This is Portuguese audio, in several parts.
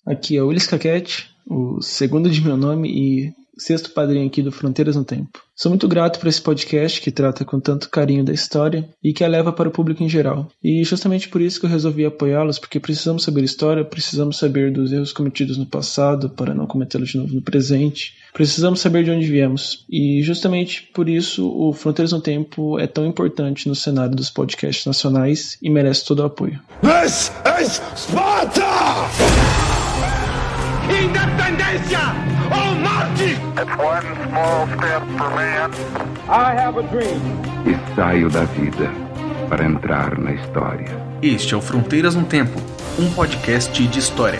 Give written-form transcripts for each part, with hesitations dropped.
Aqui é o Willis Caquete, o segundo de meu nome e sexto padrinho aqui do Fronteiras no Tempo. Sou muito grato por esse podcast que trata com tanto carinho da história e que a leva para o público em geral. E justamente por isso que eu resolvi apoiá-los, porque precisamos saber história, precisamos saber dos erros cometidos no passado para não cometê-los de novo no presente. Precisamos saber de onde viemos. E justamente por isso o Fronteiras no Tempo é tão importante no cenário dos podcasts nacionais e merece todo o apoio. This is Sparta! Independência ou morte! It's one small step for man. I have a dream. E saio da vida para entrar na história. Este é o Fronteiras no Tempo, um podcast de história.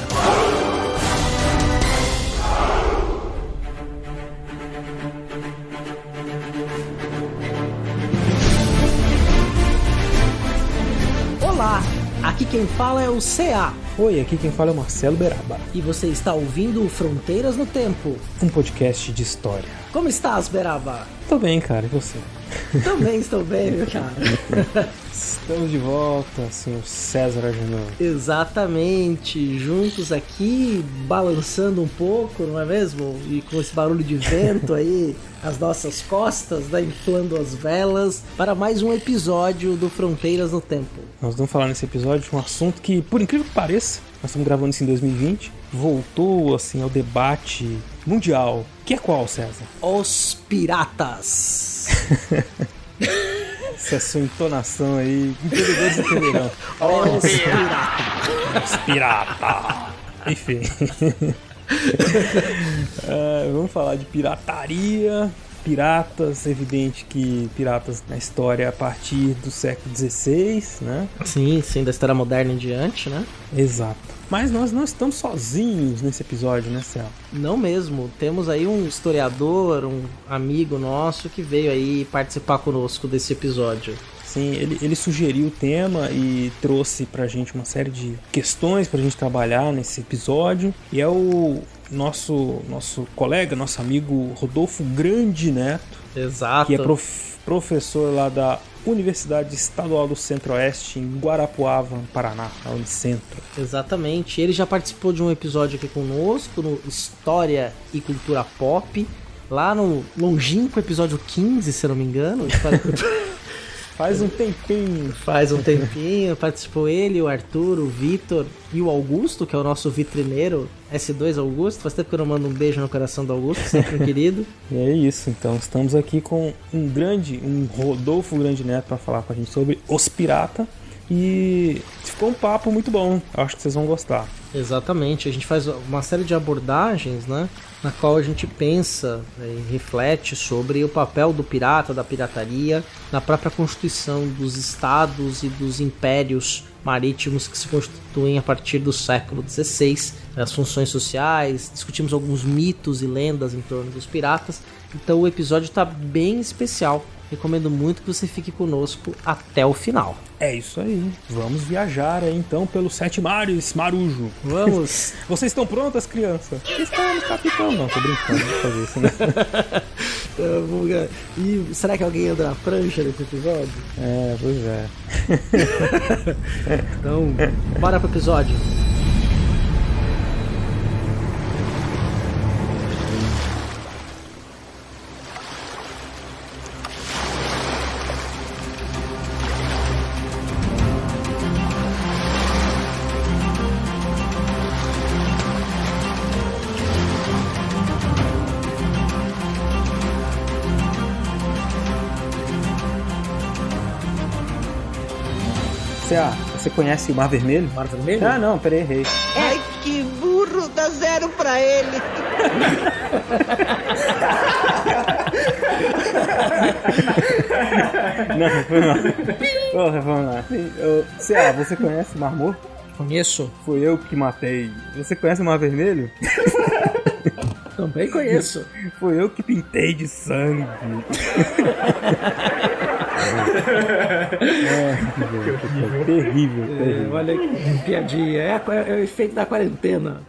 Olá, aqui quem fala é o CA. Oi, aqui quem fala é o Marcelo Beraba. E você está ouvindo Fronteiras no Tempo, um podcast de história. Como estás, Beraba? Tô bem, cara, e você? Também estou bem, meu cara. Estamos de volta, senhor César Agenor. Exatamente, juntos aqui, balançando um pouco, não é mesmo? E com esse barulho de vento aí, as nossas costas, né, inflando as velas, para mais um episódio do Fronteiras no Tempo. Nós vamos falar nesse episódio de um assunto que, por incrível que pareça, nós estamos gravando isso em 2020, voltou assim ao debate mundial. Que é qual, César? Os piratas. Essa sua entonação aí, entendedores entenderão. Os piratas. Os piratas. Enfim. Vamos falar de pirataria. Piratas, evidente que piratas na história a partir do século XVI, né? Sim, da história moderna em diante, né? Exato. Mas nós não estamos sozinhos nesse episódio, né, Céu? Não mesmo. Temos aí um historiador, um amigo nosso que veio aí participar conosco desse episódio. Sim, ele sugeriu o tema e trouxe pra gente uma série de questões pra gente trabalhar nesse episódio. E é o nosso colega, nosso amigo Rodolfo Grande Neto. Exato. Que é professor lá da Universidade Estadual do Centro-Oeste, em Guarapuava, no Paraná, a Unicentro. Exatamente. Ele já participou de um episódio aqui conosco, no História e Cultura Pop, lá no longínquo episódio 15, se eu não me engano. Faz um tempinho. Participou ele, o Arthur, o Vitor e o Augusto, que é o nosso vitrineiro S2 Augusto. Faz tempo que eu não mando um beijo no coração do Augusto, sempre um querido. E é isso, então estamos aqui com um Rodolfo Grande Neto para falar com a gente sobre os piratas. E ficou um papo muito bom, acho que vocês vão gostar. Exatamente, a gente faz uma série de abordagens, né, na qual a gente pensa e reflete sobre o papel do pirata, da pirataria, na própria constituição dos estados e dos impérios marítimos que se constituem a partir do século XVI, as funções sociais, discutimos alguns mitos e lendas em torno dos piratas, então o episódio está bem especial. Recomendo muito que você fique conosco até o final. É isso aí. Vamos viajar aí, então pelos 7 mares, Marujo. Vamos. Vocês estão prontas, criança? Estamos, capitão. Não, tô brincando, não vou fazer isso, né? E será que alguém anda na prancha nesse episódio? É, pois é. Então, bora pro episódio. Você conhece o Mar Vermelho? Mar Vermelho? Ah, não, peraí, errei. Ai, que burro, dá 0 pra ele. Não, foi mal. Porra, vamos lá. Céu, você conhece o Mar Morto? Conheço. Foi eu que matei. Você conhece o Mar Vermelho? Também conheço. Foi eu que pintei de sangue. Terrível. Olha que piadinha. É o efeito da quarentena.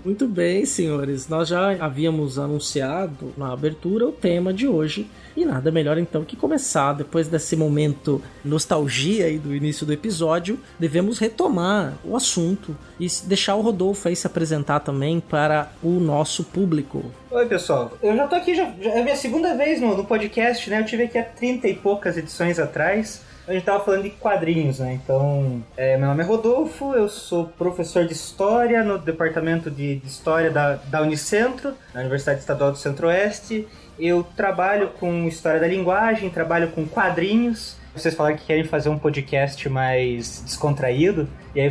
Muito bem, senhores. Nós já havíamos anunciado na abertura o tema de hoje. E nada melhor então que começar, depois desse momento nostalgia aí do início do episódio, devemos retomar o assunto e deixar o Rodolfo aí se apresentar também para o nosso público. Oi, pessoal. Eu já tô aqui, já é a minha segunda vez no podcast, né? Eu tive aqui há 30 e poucas edições atrás. A gente tava falando de quadrinhos, né? Então, meu nome é Rodolfo, eu sou professor de História no Departamento de História da Unicentro, na Universidade Estadual do Centro-Oeste. Eu trabalho com História da Linguagem, trabalho com quadrinhos. Vocês falaram que querem fazer um podcast mais descontraído, e aí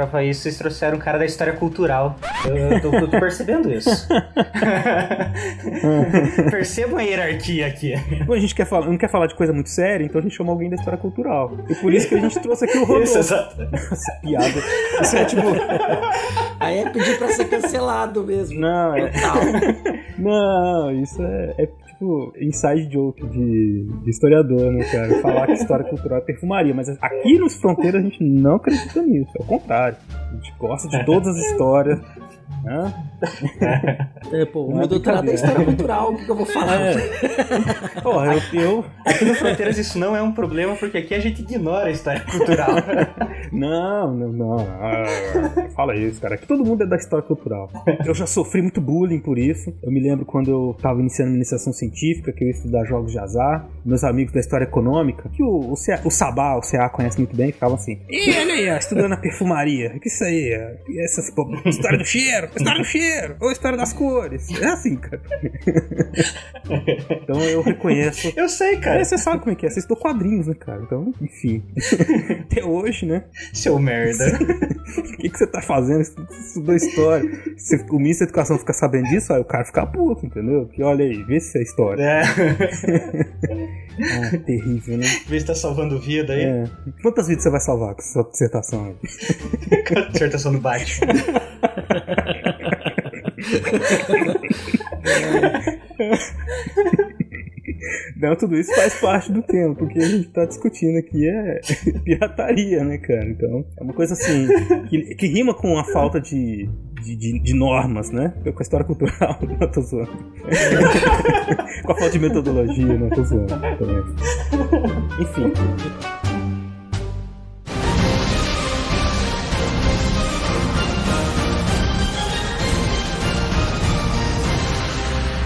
pra isso vocês trouxeram um cara da história cultural. Eu tô percebendo isso. Percebam a hierarquia aqui. Bom, a gente não quer falar de coisa muito séria, então a gente chama alguém da história cultural. E por isso que a gente trouxe aqui o Rodolfo. Isso, exato. Nossa, piada. Isso é tipo... Aí é pedir pra ser cancelado mesmo. Não, Não, isso é tipo inside joke de historiador, né, cara? Falar que história cultural é perfumaria, mas aqui nos Fronteiras a gente não acredita nisso, é o contrário. A gente gosta de todas as histórias. O meu doutorado é história cultural, o que eu vou falar? Porra, Aqui no Fronteiras isso não é um problema, porque aqui a gente ignora a história cultural. Não. Fala isso, cara. Aqui todo mundo é da história cultural. Eu já sofri muito bullying por isso. Eu me lembro quando eu tava iniciando a iniciação científica, que eu ia estudar jogos de azar. Meus amigos da história econômica, que o Sabá, o CA conhece muito bem, ficavam assim: "Ih, olha aí, estudando a perfumaria. O que isso aí? Essas história do cheiro, ou história das cores." É assim, cara. Então eu reconheço. Eu sei, cara. Você sabe como é que é. Você estudou quadrinhos, né, cara? Então, enfim. Até hoje, né? Seu merda. O que você tá fazendo? Você estudou história. Se o ministro da Educação ficar sabendo disso, aí o cara fica puto, entendeu? Porque olha aí, vê se é história. Terrível, né? Vê se tá salvando vida aí. Quantas vidas você vai salvar com sua dissertação aí? Com a dissertação do Batman. Não, tudo isso faz parte do tema, porque a gente tá discutindo aqui pirataria, né, cara? Então, é uma coisa assim, que rima com a falta de normas, né? Com a história cultural, não tô zoando. Com a falta de metodologia, não tô zoando também. Enfim.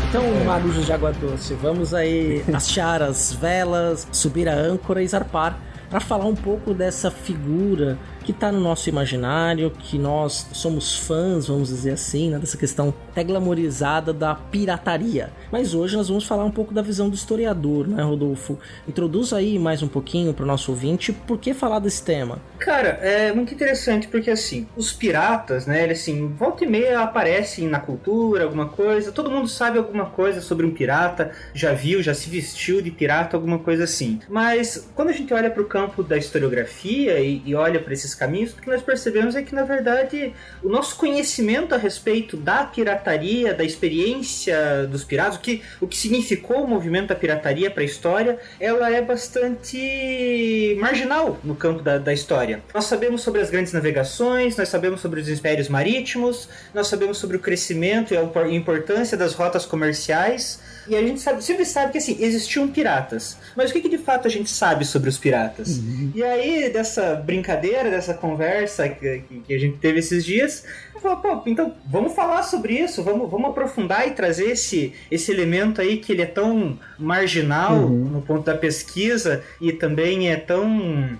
Então, marujos de água doce, vamos aí achar as velas, subir a âncora e zarpar para falar um pouco dessa figura que está no nosso imaginário, que nós somos fãs, vamos dizer assim, né, dessa questão até glamorizada da pirataria. Mas hoje nós vamos falar um pouco da visão do historiador, né, Rodolfo? Introduz aí mais um pouquinho para o nosso ouvinte, por que falar desse tema? Cara, é muito interessante porque, assim, os piratas, né, eles, assim, volta e meia aparecem na cultura, alguma coisa, todo mundo sabe alguma coisa sobre um pirata, já viu, já se vestiu de pirata, alguma coisa assim. Mas quando a gente olha para o campo da historiografia e olha para esses caminhos, o que nós percebemos é que, na verdade, o nosso conhecimento a respeito da pirataria, da experiência dos piratas, o que significou o movimento da pirataria para a história, ela é bastante marginal no campo da história. Nós sabemos sobre as grandes navegações, nós sabemos sobre os impérios marítimos, nós sabemos sobre o crescimento e a importância das rotas comerciais, e a gente sempre sabe que, assim, existiam piratas. Mas o que de fato a gente sabe sobre os piratas? E aí, dessa brincadeira, dessa conversa que a gente teve esses dias, eu falei, pô, então vamos falar sobre isso, vamos aprofundar e trazer esse elemento aí que ele é tão marginal no ponto da pesquisa e também é tão...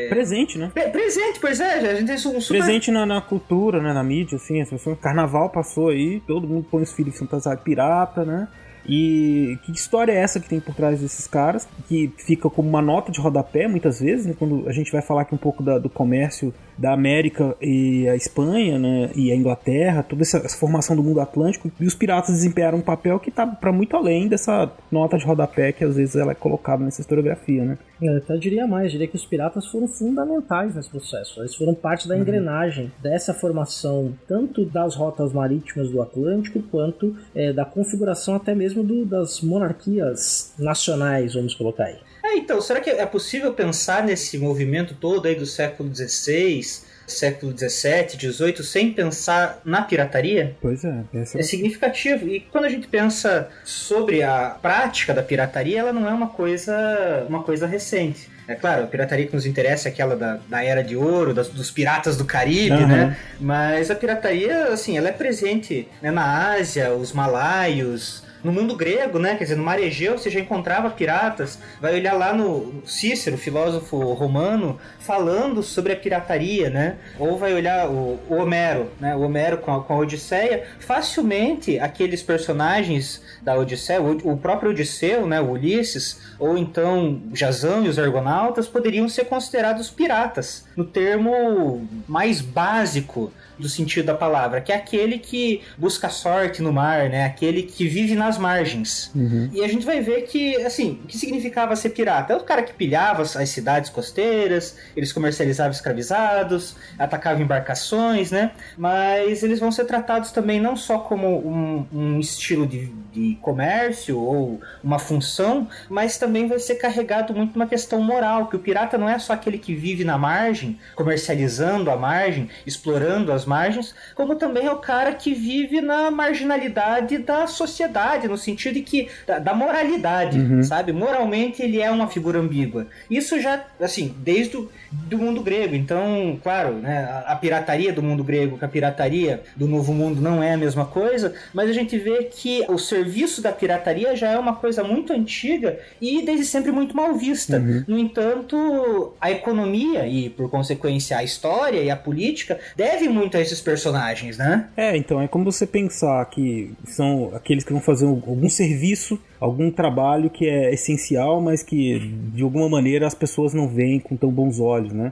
presente, né? Presente, pois é, a gente tem um super... Presente na cultura, né, na mídia, assim, as pessoas, carnaval passou aí, todo mundo põe os filhos fantasiados de pirata, né? E que história é essa que tem por trás desses caras, que fica como uma nota de rodapé muitas vezes, né? Quando a gente vai falar aqui um pouco do comércio da América e a Espanha, né? E a Inglaterra, toda essa formação do mundo atlântico, e os piratas desempenharam um papel que tá para muito além dessa nota de rodapé que às vezes ela é colocada nessa historiografia, né? Eu até diria mais, diria que os piratas foram fundamentais nesse processo. Eles foram parte da engrenagem dessa formação, tanto das rotas marítimas do Atlântico, quanto da configuração até mesmo das monarquias nacionais, vamos colocar aí. Então, será que é possível pensar nesse movimento todo aí do século XVI, século XVII, XVIII, sem pensar na pirataria? Pois é. É significativo. E quando a gente pensa sobre a prática da pirataria, ela não é uma coisa recente. É claro, a pirataria que nos interessa é aquela da Era de Ouro, dos piratas do Caribe, né? Mas a pirataria, assim, ela é presente, né, na Ásia, os malaios, no mundo grego, né? Quer dizer, no mar Egeu você já encontrava piratas. Vai olhar lá no Cícero, filósofo romano, falando sobre a pirataria, né? Ou vai olhar o Homero, né? O Homero com a Odisseia. Facilmente, aqueles personagens da Odisseia, o próprio Odisseu, né? O Ulisses, ou então Jasão e os Argonautas, poderiam ser considerados piratas, no termo mais básico do sentido da palavra, que é aquele que busca sorte no mar, né? Aquele que vive nas margens. E a gente vai ver que, assim, o que significava ser pirata? É o cara que pilhava as cidades costeiras, eles comercializavam escravizados, atacavam embarcações, né? Mas eles vão ser tratados também não só como um estilo de comércio ou uma função, mas também vai ser carregado muito uma questão moral, que o pirata não é só aquele que vive na margem, comercializando a margem, explorando as margens, como também é o cara que vive na marginalidade da sociedade, no sentido de que da moralidade, sabe? Moralmente ele é uma figura ambígua. Isso já, assim, desde do mundo grego. Então, claro, né, a pirataria do mundo grego com a pirataria do Novo Mundo não é a mesma coisa, mas a gente vê que o serviço da pirataria já é uma coisa muito antiga e desde sempre muito mal vista. No entanto, a economia e, por consequência, a história e a política devem muito a esses personagens, né? Então, é como você pensar que são aqueles que vão fazer algum serviço, algum trabalho que é essencial, mas que, de alguma maneira, as pessoas não veem com tão bons olhos, né?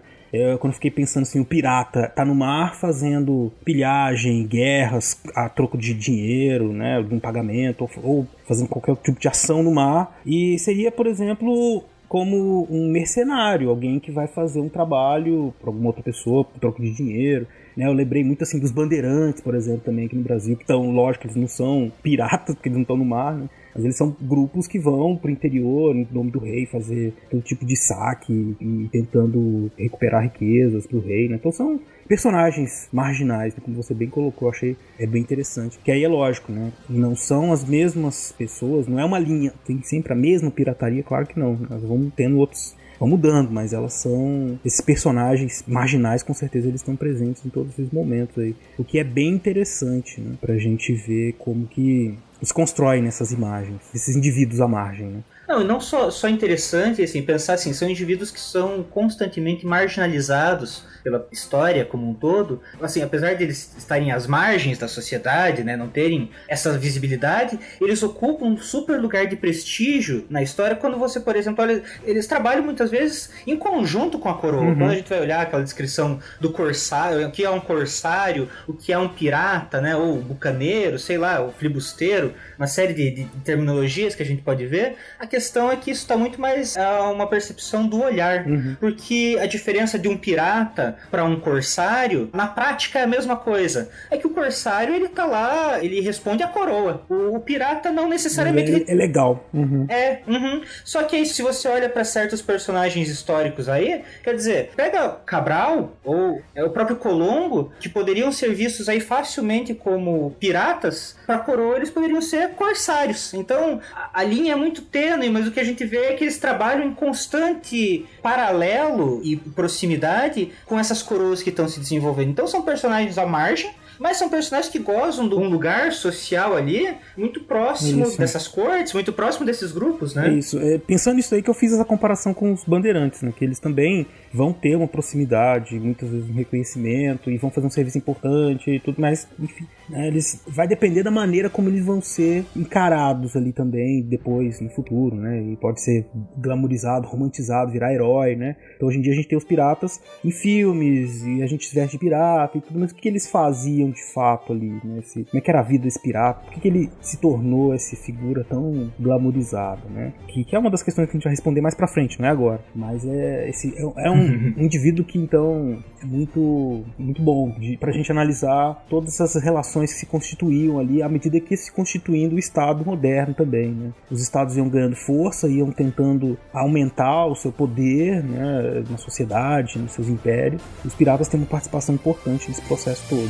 Quando eu fiquei pensando assim, o pirata tá no mar fazendo pilhagem, guerras a troco de dinheiro, né, de um pagamento, ou fazendo qualquer tipo de ação no mar, e seria, por exemplo, como um mercenário, alguém que vai fazer um trabalho para alguma outra pessoa, por troco de dinheiro. Eu lembrei muito assim dos bandeirantes, por exemplo, também aqui no Brasil, que estão, lógico, eles não são piratas, porque eles não estão no mar, né? Mas eles são grupos que vão pro interior, em nome do rei, fazer todo tipo de saque e tentando recuperar riquezas pro rei, né? Então são personagens marginais, como você bem colocou, achei bem interessante. Que aí é lógico, né? Não são as mesmas pessoas, não é uma linha, tem sempre a mesma pirataria, claro que não. Nós vamos tendo outros... vão mudando, mas elas são... esses personagens marginais, com certeza, eles estão presentes em todos esses momentos aí. O que é bem interessante, né? Pra gente ver como que eles constroem nessas imagens, esses indivíduos à margem, né? Não, e não só interessante, assim, pensar assim, são indivíduos que são constantemente marginalizados pela história como um todo. Assim, apesar de eles estarem às margens da sociedade, né, não terem essa visibilidade, eles ocupam um super lugar de prestígio na história quando você, por exemplo, olha, eles trabalham muitas vezes em conjunto com a coroa. Quando a gente vai olhar aquela descrição do corsário, o que é um corsário, o que é um pirata, né, ou bucaneiro, sei lá, o flibusteiro, uma série de terminologias que a gente pode ver, a questão é que isso está muito mais a uma percepção do olhar, porque a diferença de um pirata para um corsário, na prática é a mesma coisa. É que o corsário, ele tá lá, ele responde à coroa. O pirata não necessariamente... É legal. Só que aí, se você olha para certos personagens históricos aí, quer dizer, pega Cabral, ou o próprio Colombo, que poderiam ser vistos aí facilmente como piratas, para a coroa eles poderiam ser corsários. Então, a linha é muito tênue, mas o que a gente vê é que eles trabalham em constante paralelo e proximidade com essas coroas que estão se desenvolvendo. Então são personagens à margem, mas são personagens que gozam de um lugar social ali muito próximo dessas cortes, muito próximo desses grupos, né? Isso. Pensando nisso aí que eu fiz essa comparação com os bandeirantes, né? Que eles também vão ter uma proximidade, muitas vezes um reconhecimento, e vão fazer um serviço importante e tudo, mas, enfim, né? Vai depender da maneira como eles vão ser encarados ali também, depois, no futuro, futuro, né? E pode ser glamourizado, romantizado, virar herói, né? Então hoje em dia a gente tem os piratas em filmes e a gente se veste de pirata e tudo, mas o que eles faziam de fato ali, né? Como é que era a vida desse pirata? Por que ele se tornou essa figura tão glamourizada, né? Que é uma das questões que a gente vai responder mais pra frente, não é agora. Mas é um indivíduo que então é muito, muito bom pra gente analisar todas essas relações que se constituíam ali à medida que se constituindo o Estado moderno também, né? Os estados iam ganhando força, iam tentando aumentar o seu poder, né, na sociedade, nos seus impérios. Os piratas têm uma participação importante nesse processo todo.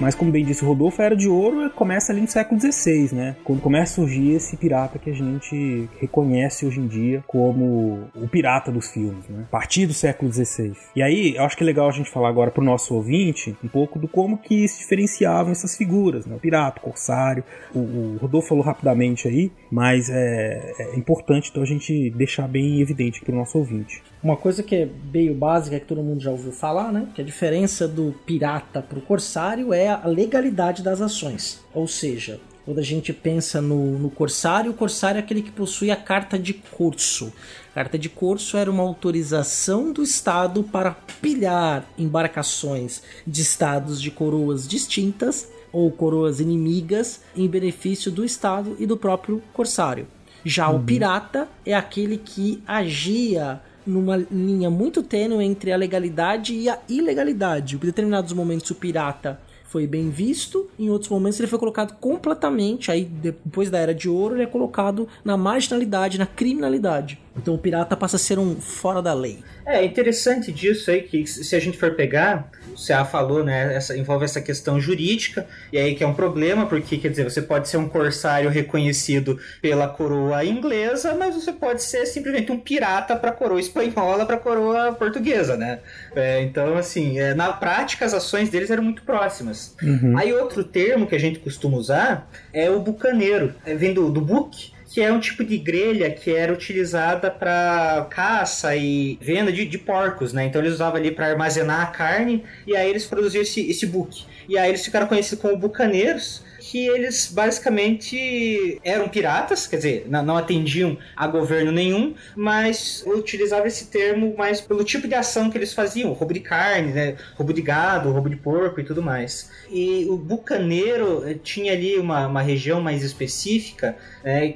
Mas como bem disse o Rodolfo, a Era de Ouro começa ali no século XVI, né? Quando começa a surgir esse pirata que a gente reconhece hoje em dia como o pirata dos filmes, né? A partir do século XVI. E aí, eu acho que é legal a gente falar agora pro nosso ouvinte um pouco do como que se diferenciavam essas figuras, né? O pirata, o corsário. O Rodolfo falou rapidamente aí, mas é importante então a gente deixar bem evidente pro nosso ouvinte. Uma coisa que é meio básica, que todo mundo já ouviu falar, né? Que a diferença do pirata pro corsário é a legalidade das ações. Ou seja, quando a gente pensa no corsário, o corsário é aquele que possui a carta de corso. A carta de corso era uma autorização do Estado para pilhar embarcações de estados de coroas distintas ou coroas inimigas em benefício do Estado e do próprio corsário. Já o pirata é aquele que agia numa linha muito tênue entre a legalidade e a ilegalidade. Em determinados momentos o pirata foi bem visto, em outros momentos ele foi colocado completamente, aí depois da Era de Ouro ele é colocado na marginalidade, na criminalidade. Então o pirata passa a ser um fora da lei. É interessante disso aí, que se a gente for pegar, o C.A. falou, né, envolve essa questão jurídica, e aí que é um problema, porque, quer dizer, você pode ser um corsário reconhecido pela coroa inglesa, mas você pode ser simplesmente um pirata para a coroa espanhola, para a coroa portuguesa, né? Então, assim, na prática as ações deles eram muito próximas. Aí outro termo que a gente costuma usar é o bucaneiro, vem do buque, que é um tipo de grelha que era utilizada para caça e venda de porcos, né? Então eles usavam ali para armazenar a carne e aí eles produziam esse buque. E aí eles ficaram conhecidos como bucaneiros, que eles basicamente eram piratas, quer dizer, não atendiam a governo nenhum, mas utilizavam esse termo mais pelo tipo de ação que eles faziam, roubo de carne, né? Roubo de gado, roubo de porco e tudo mais. E o bucaneiro tinha ali uma região mais específica,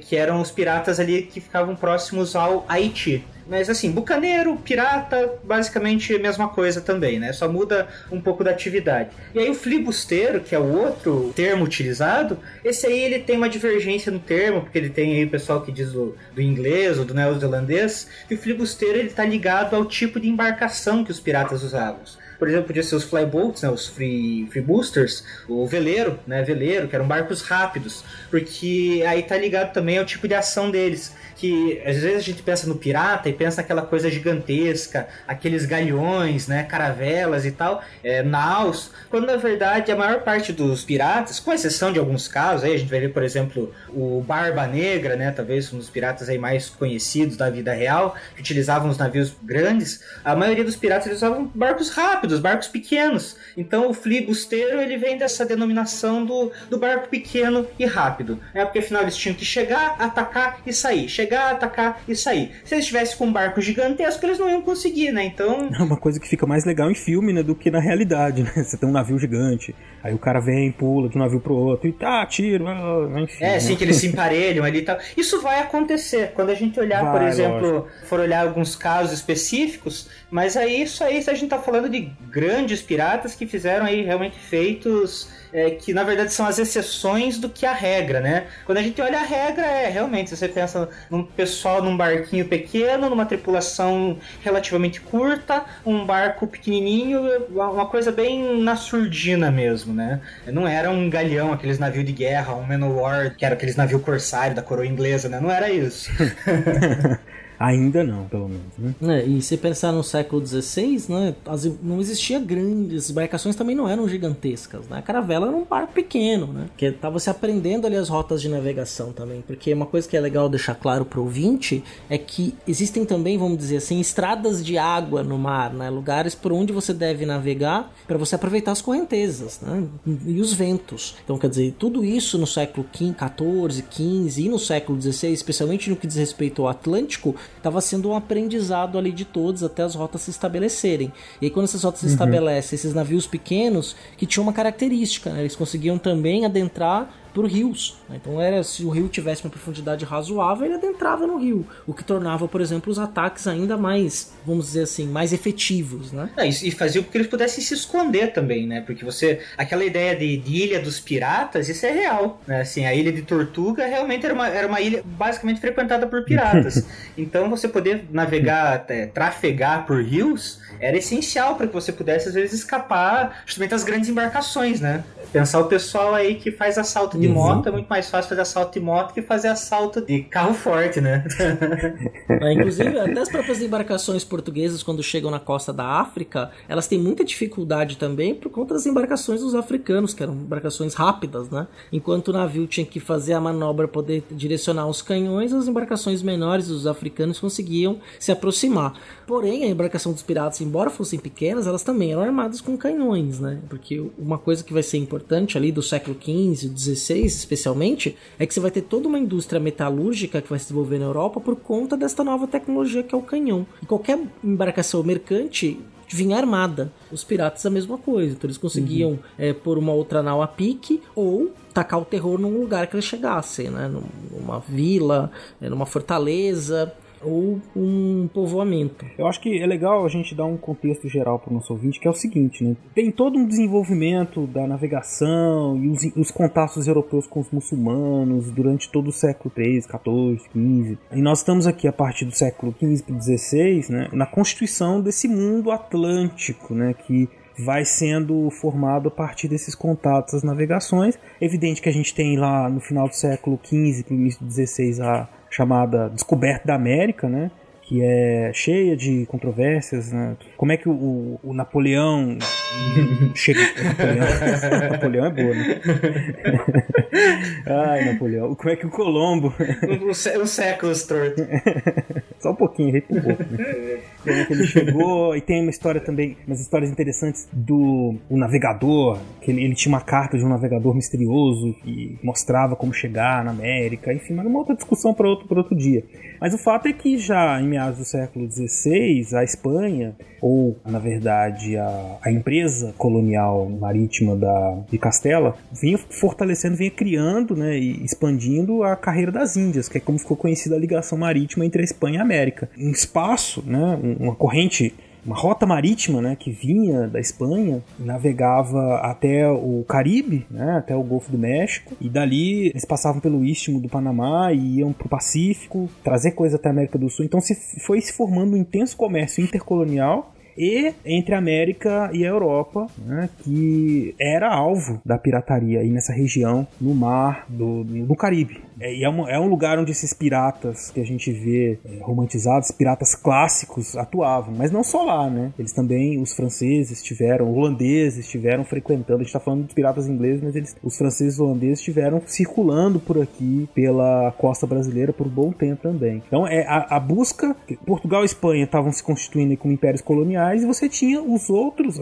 que eram os piratas ali que ficavam próximos ao Haiti. Mas assim, bucaneiro, pirata, basicamente a mesma coisa também, né? Só muda um pouco da atividade. E aí o flibusteiro, que é o outro termo utilizado, esse aí ele tem uma divergência no termo, porque ele tem aí o pessoal que diz do inglês ou do neozelandês, que o flibusteiro ele tá ligado ao tipo de embarcação que os piratas usavam. Por exemplo, podia ser os flyboats, né, os freeboosters, o veleiro, né, que eram barcos rápidos, porque aí tá ligado também ao tipo de ação deles, que às vezes a gente pensa no pirata e pensa naquela coisa gigantesca, aqueles galeões, né, caravelas e tal, naus, quando na verdade a maior parte dos piratas, com exceção de alguns casos, aí a gente vai ver, por exemplo, o Barba Negra, né, talvez um dos piratas aí mais conhecidos da vida real, que utilizavam os navios grandes, a maioria dos piratas eles usavam barcos rápidos, barcos pequenos. Então o flibusteiro ele vem dessa denominação do barco pequeno e rápido, porque afinal eles tinham que chegar, atacar e sair, chegar, atacar e sair. Se eles estivessem com um barco gigantesco eles não iam conseguir, né? Então é uma coisa que fica mais legal em filme, né, do que na realidade, né? Você tem um navio gigante, aí o cara vem, pula de um navio pro outro e tiro, enfim. Assim, né? Que eles se emparelham ali e tal. Isso vai acontecer quando a gente olhar, por exemplo, for olhar alguns casos específicos, mas aí isso aí a gente tá falando de grandes piratas que fizeram aí realmente feitos que na verdade são as exceções do que a regra, né? Quando a gente olha a regra, realmente, você pensa num pessoal num barquinho pequeno, numa tripulação relativamente curta, um barco pequenininho, uma coisa bem na surdina mesmo, né? Não era um galeão, aqueles navios de guerra, um Man-O-War, que era aqueles navios corsário da coroa inglesa, né? Não era isso. Ainda não, pelo menos, né? E se pensar no século XVI, né, não existia grandes, as embarcações também não eram gigantescas, né? A caravela era um barco pequeno, né? Que estava se aprendendo ali as rotas de navegação também, porque uma coisa que é legal deixar claro para o ouvinte é que existem também, vamos dizer assim, estradas de água no mar, né? Lugares por onde você deve navegar para você aproveitar as correntezas, né? E os ventos. Então, quer dizer, tudo isso no século XIV, XV e no século XVI, especialmente no que diz respeito ao Atlântico, estava sendo um aprendizado ali de todos até as rotas se estabelecerem. E aí quando essas rotas se estabelecem, esses navios pequenos que tinham uma característica, né? Eles conseguiam também adentrar por rios. Então se o rio tivesse uma profundidade razoável, ele adentrava no rio, o que tornava, por exemplo, os ataques ainda mais, vamos dizer assim, mais efetivos, né? E fazia com que eles pudessem se esconder também, né? Porque aquela ideia de ilha dos piratas, isso é real, né? Assim, a ilha de Tortuga realmente era uma ilha basicamente frequentada por piratas. Então você poder navegar, trafegar por rios, era essencial para que você pudesse às vezes escapar justamente das grandes embarcações, né? Pensar o pessoal aí que faz assalto de moto, é muito mais fácil fazer assalto de moto que fazer assalto de carro forte, né? Inclusive, até as próprias embarcações portuguesas, quando chegam na costa da África, elas têm muita dificuldade também por conta das embarcações dos africanos, que eram embarcações rápidas, né? Enquanto o navio tinha que fazer a manobra, poder direcionar os canhões, as embarcações menores dos africanos conseguiam se aproximar. Porém, a embarcação dos piratas, embora fossem pequenas, elas também eram armadas com canhões, né? Porque uma coisa que vai ser importante ali do século XV, XVI especialmente, é que você vai ter toda uma indústria metalúrgica que vai se desenvolver na Europa por conta desta nova tecnologia que é o canhão. E qualquer embarcação mercante vinha armada. Os piratas a mesma coisa. Então eles conseguiam pôr uma outra nau a pique ou tacar o terror num lugar que eles chegassem, né? Numa vila, numa fortaleza ou um povoamento. Eu acho que é legal a gente dar um contexto geral para o nosso ouvinte, que é o seguinte, né? Tem todo um desenvolvimento da navegação e os contatos europeus com os muçulmanos durante todo o século XIII, XIV, XV. E nós estamos aqui a partir do século XV para o XVI, né, na constituição desse mundo atlântico, né, que vai sendo formado a partir desses contatos, as navegações. É evidente que a gente tem lá no final do século XV para o início do XVI a chamada Descoberta da América, né? Que é cheia de controvérsias, né? Como é que o Napoleão chega... Napoleão é boa, né? Ai, Napoleão. Como é que o Colombo... Os séculos torto. Só um pouquinho, errei por pouco, né? Como é que ele chegou... E tem uma história também, umas histórias interessantes do navegador, que ele tinha uma carta de um navegador misterioso que mostrava como chegar na América, enfim, mas uma outra discussão para outro dia. Mas o fato é que já em meados do século XVI, a Espanha, ou na verdade a empresa colonial marítima de Castela, vinha fortalecendo, vinha criando, né, e expandindo a carreira das Índias, que é como ficou conhecida a ligação marítima entre a Espanha e a América. Um espaço, né, uma corrente, uma rota marítima, né, que vinha da Espanha, navegava até o Caribe, né, até o Golfo do México, e dali eles passavam pelo Istmo do Panamá e iam para o Pacífico, trazer coisa até a América do Sul. Então foi se formando um intenso comércio intercolonial e entre a América e a Europa, né, que era alvo da pirataria aí nessa região, no mar do Caribe. E é um lugar onde esses piratas que a gente vê romantizados, piratas clássicos, atuavam. Mas não só lá, né? Eles também, os franceses holandeses estiveram frequentando. A gente está falando dos piratas ingleses, mas os franceses e holandeses estiveram circulando por aqui, pela costa brasileira, por um bom tempo também. Então, a busca... Portugal e Espanha estavam se constituindo como impérios coloniais, e você tinha as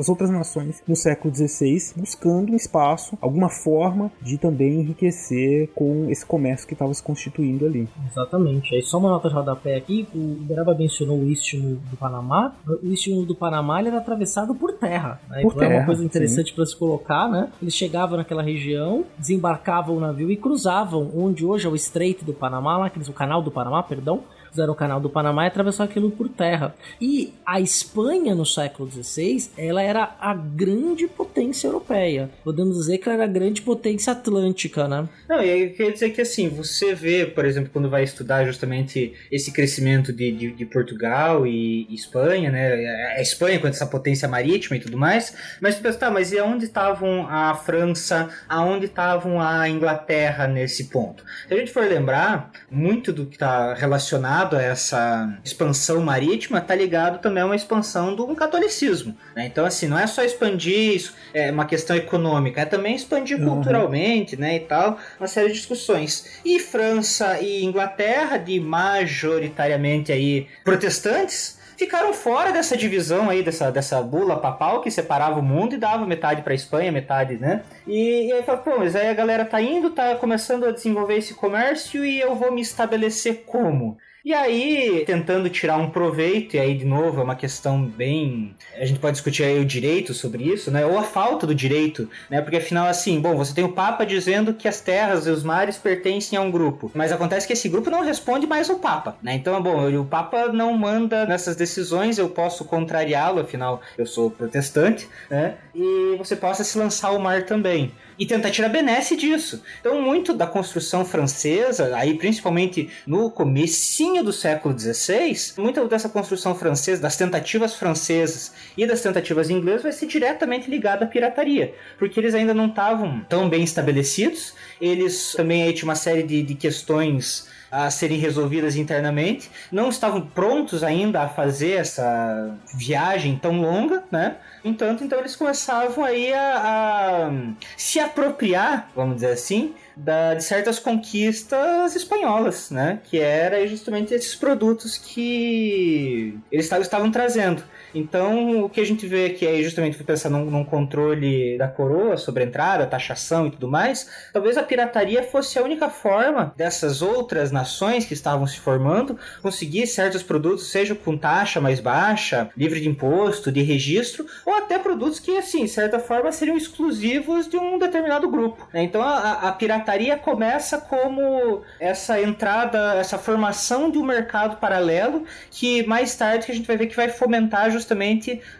outras nações no século XVI buscando um espaço, alguma forma de também enriquecer com esse comércio que estava se constituindo ali. Exatamente. Aí só uma nota de rodapé aqui, o Beraba mencionou o Istmo do Panamá. O Istmo do Panamá ele era atravessado por terra, né? Então é uma coisa interessante para se colocar, né? Eles chegavam naquela região, desembarcavam o navio e cruzavam onde hoje é o Estreito do Panamá, lá, o Canal do Panamá, perdão. Fizeram o Canal do Panamá e atravessaram aquilo por terra. E a Espanha, no século XVI, ela era a grande potência europeia. Podemos dizer que ela era a grande potência atlântica, né? Não, e aí quer dizer que assim, você vê, por exemplo, quando vai estudar justamente esse crescimento de Portugal e Espanha, né? A Espanha com essa potência marítima e tudo mais, mas tu pensa, tá, mas e aonde estavam a França, aonde estavam a Inglaterra nesse ponto? Se a gente for lembrar, muito do que está relacionado ligado a essa expansão marítima, está ligado também a uma expansão do catolicismo, né? Então, assim, não é só expandir isso, é uma questão econômica, é também expandir culturalmente, né, e tal, uma série de discussões. E França e Inglaterra, de majoritariamente aí protestantes, ficaram fora dessa divisão aí, dessa bula papal que separava o mundo e dava metade para a Espanha, metade, né? E aí fala, pô, mas aí a galera tá começando a desenvolver esse comércio e eu vou me estabelecer como? E aí, tentando tirar um proveito, e aí, de novo, é uma questão bem... A gente pode discutir aí o direito sobre isso, né? Ou a falta do direito, né? Porque, afinal, assim, bom, você tem o Papa dizendo que as terras e os mares pertencem a um grupo. Mas acontece que esse grupo não responde mais ao Papa, né? Então, bom, o Papa não manda nessas decisões, eu posso contrariá-lo, afinal, eu sou protestante, né? E você possa se lançar ao mar também. E tentar tirar benesse disso. Então, muito da construção francesa, aí principalmente no comecinho do século XVI, muita dessa construção francesa, das tentativas francesas e das tentativas inglesas, vai ser diretamente ligada à pirataria, porque eles ainda não estavam tão bem estabelecidos, eles também aí tinham uma série de questões a serem resolvidas internamente, não estavam prontos ainda a fazer essa viagem tão longa, né? Então eles começavam aí a se apropriar, vamos dizer assim, de certas conquistas espanholas, né? Que era justamente esses produtos que eles estavam trazendo. Então, o que a gente vê aqui é justamente pensar num controle da coroa sobre a entrada, taxação e tudo mais. Talvez a pirataria fosse a única forma dessas outras nações que estavam se formando conseguir certos produtos, seja com taxa mais baixa, livre de imposto, de registro, ou até produtos que, assim, de certa forma, seriam exclusivos de um determinado grupo, né? Então, a pirataria começa como essa entrada, essa formação de um mercado paralelo que mais tarde que a gente vai ver que vai fomentar justamente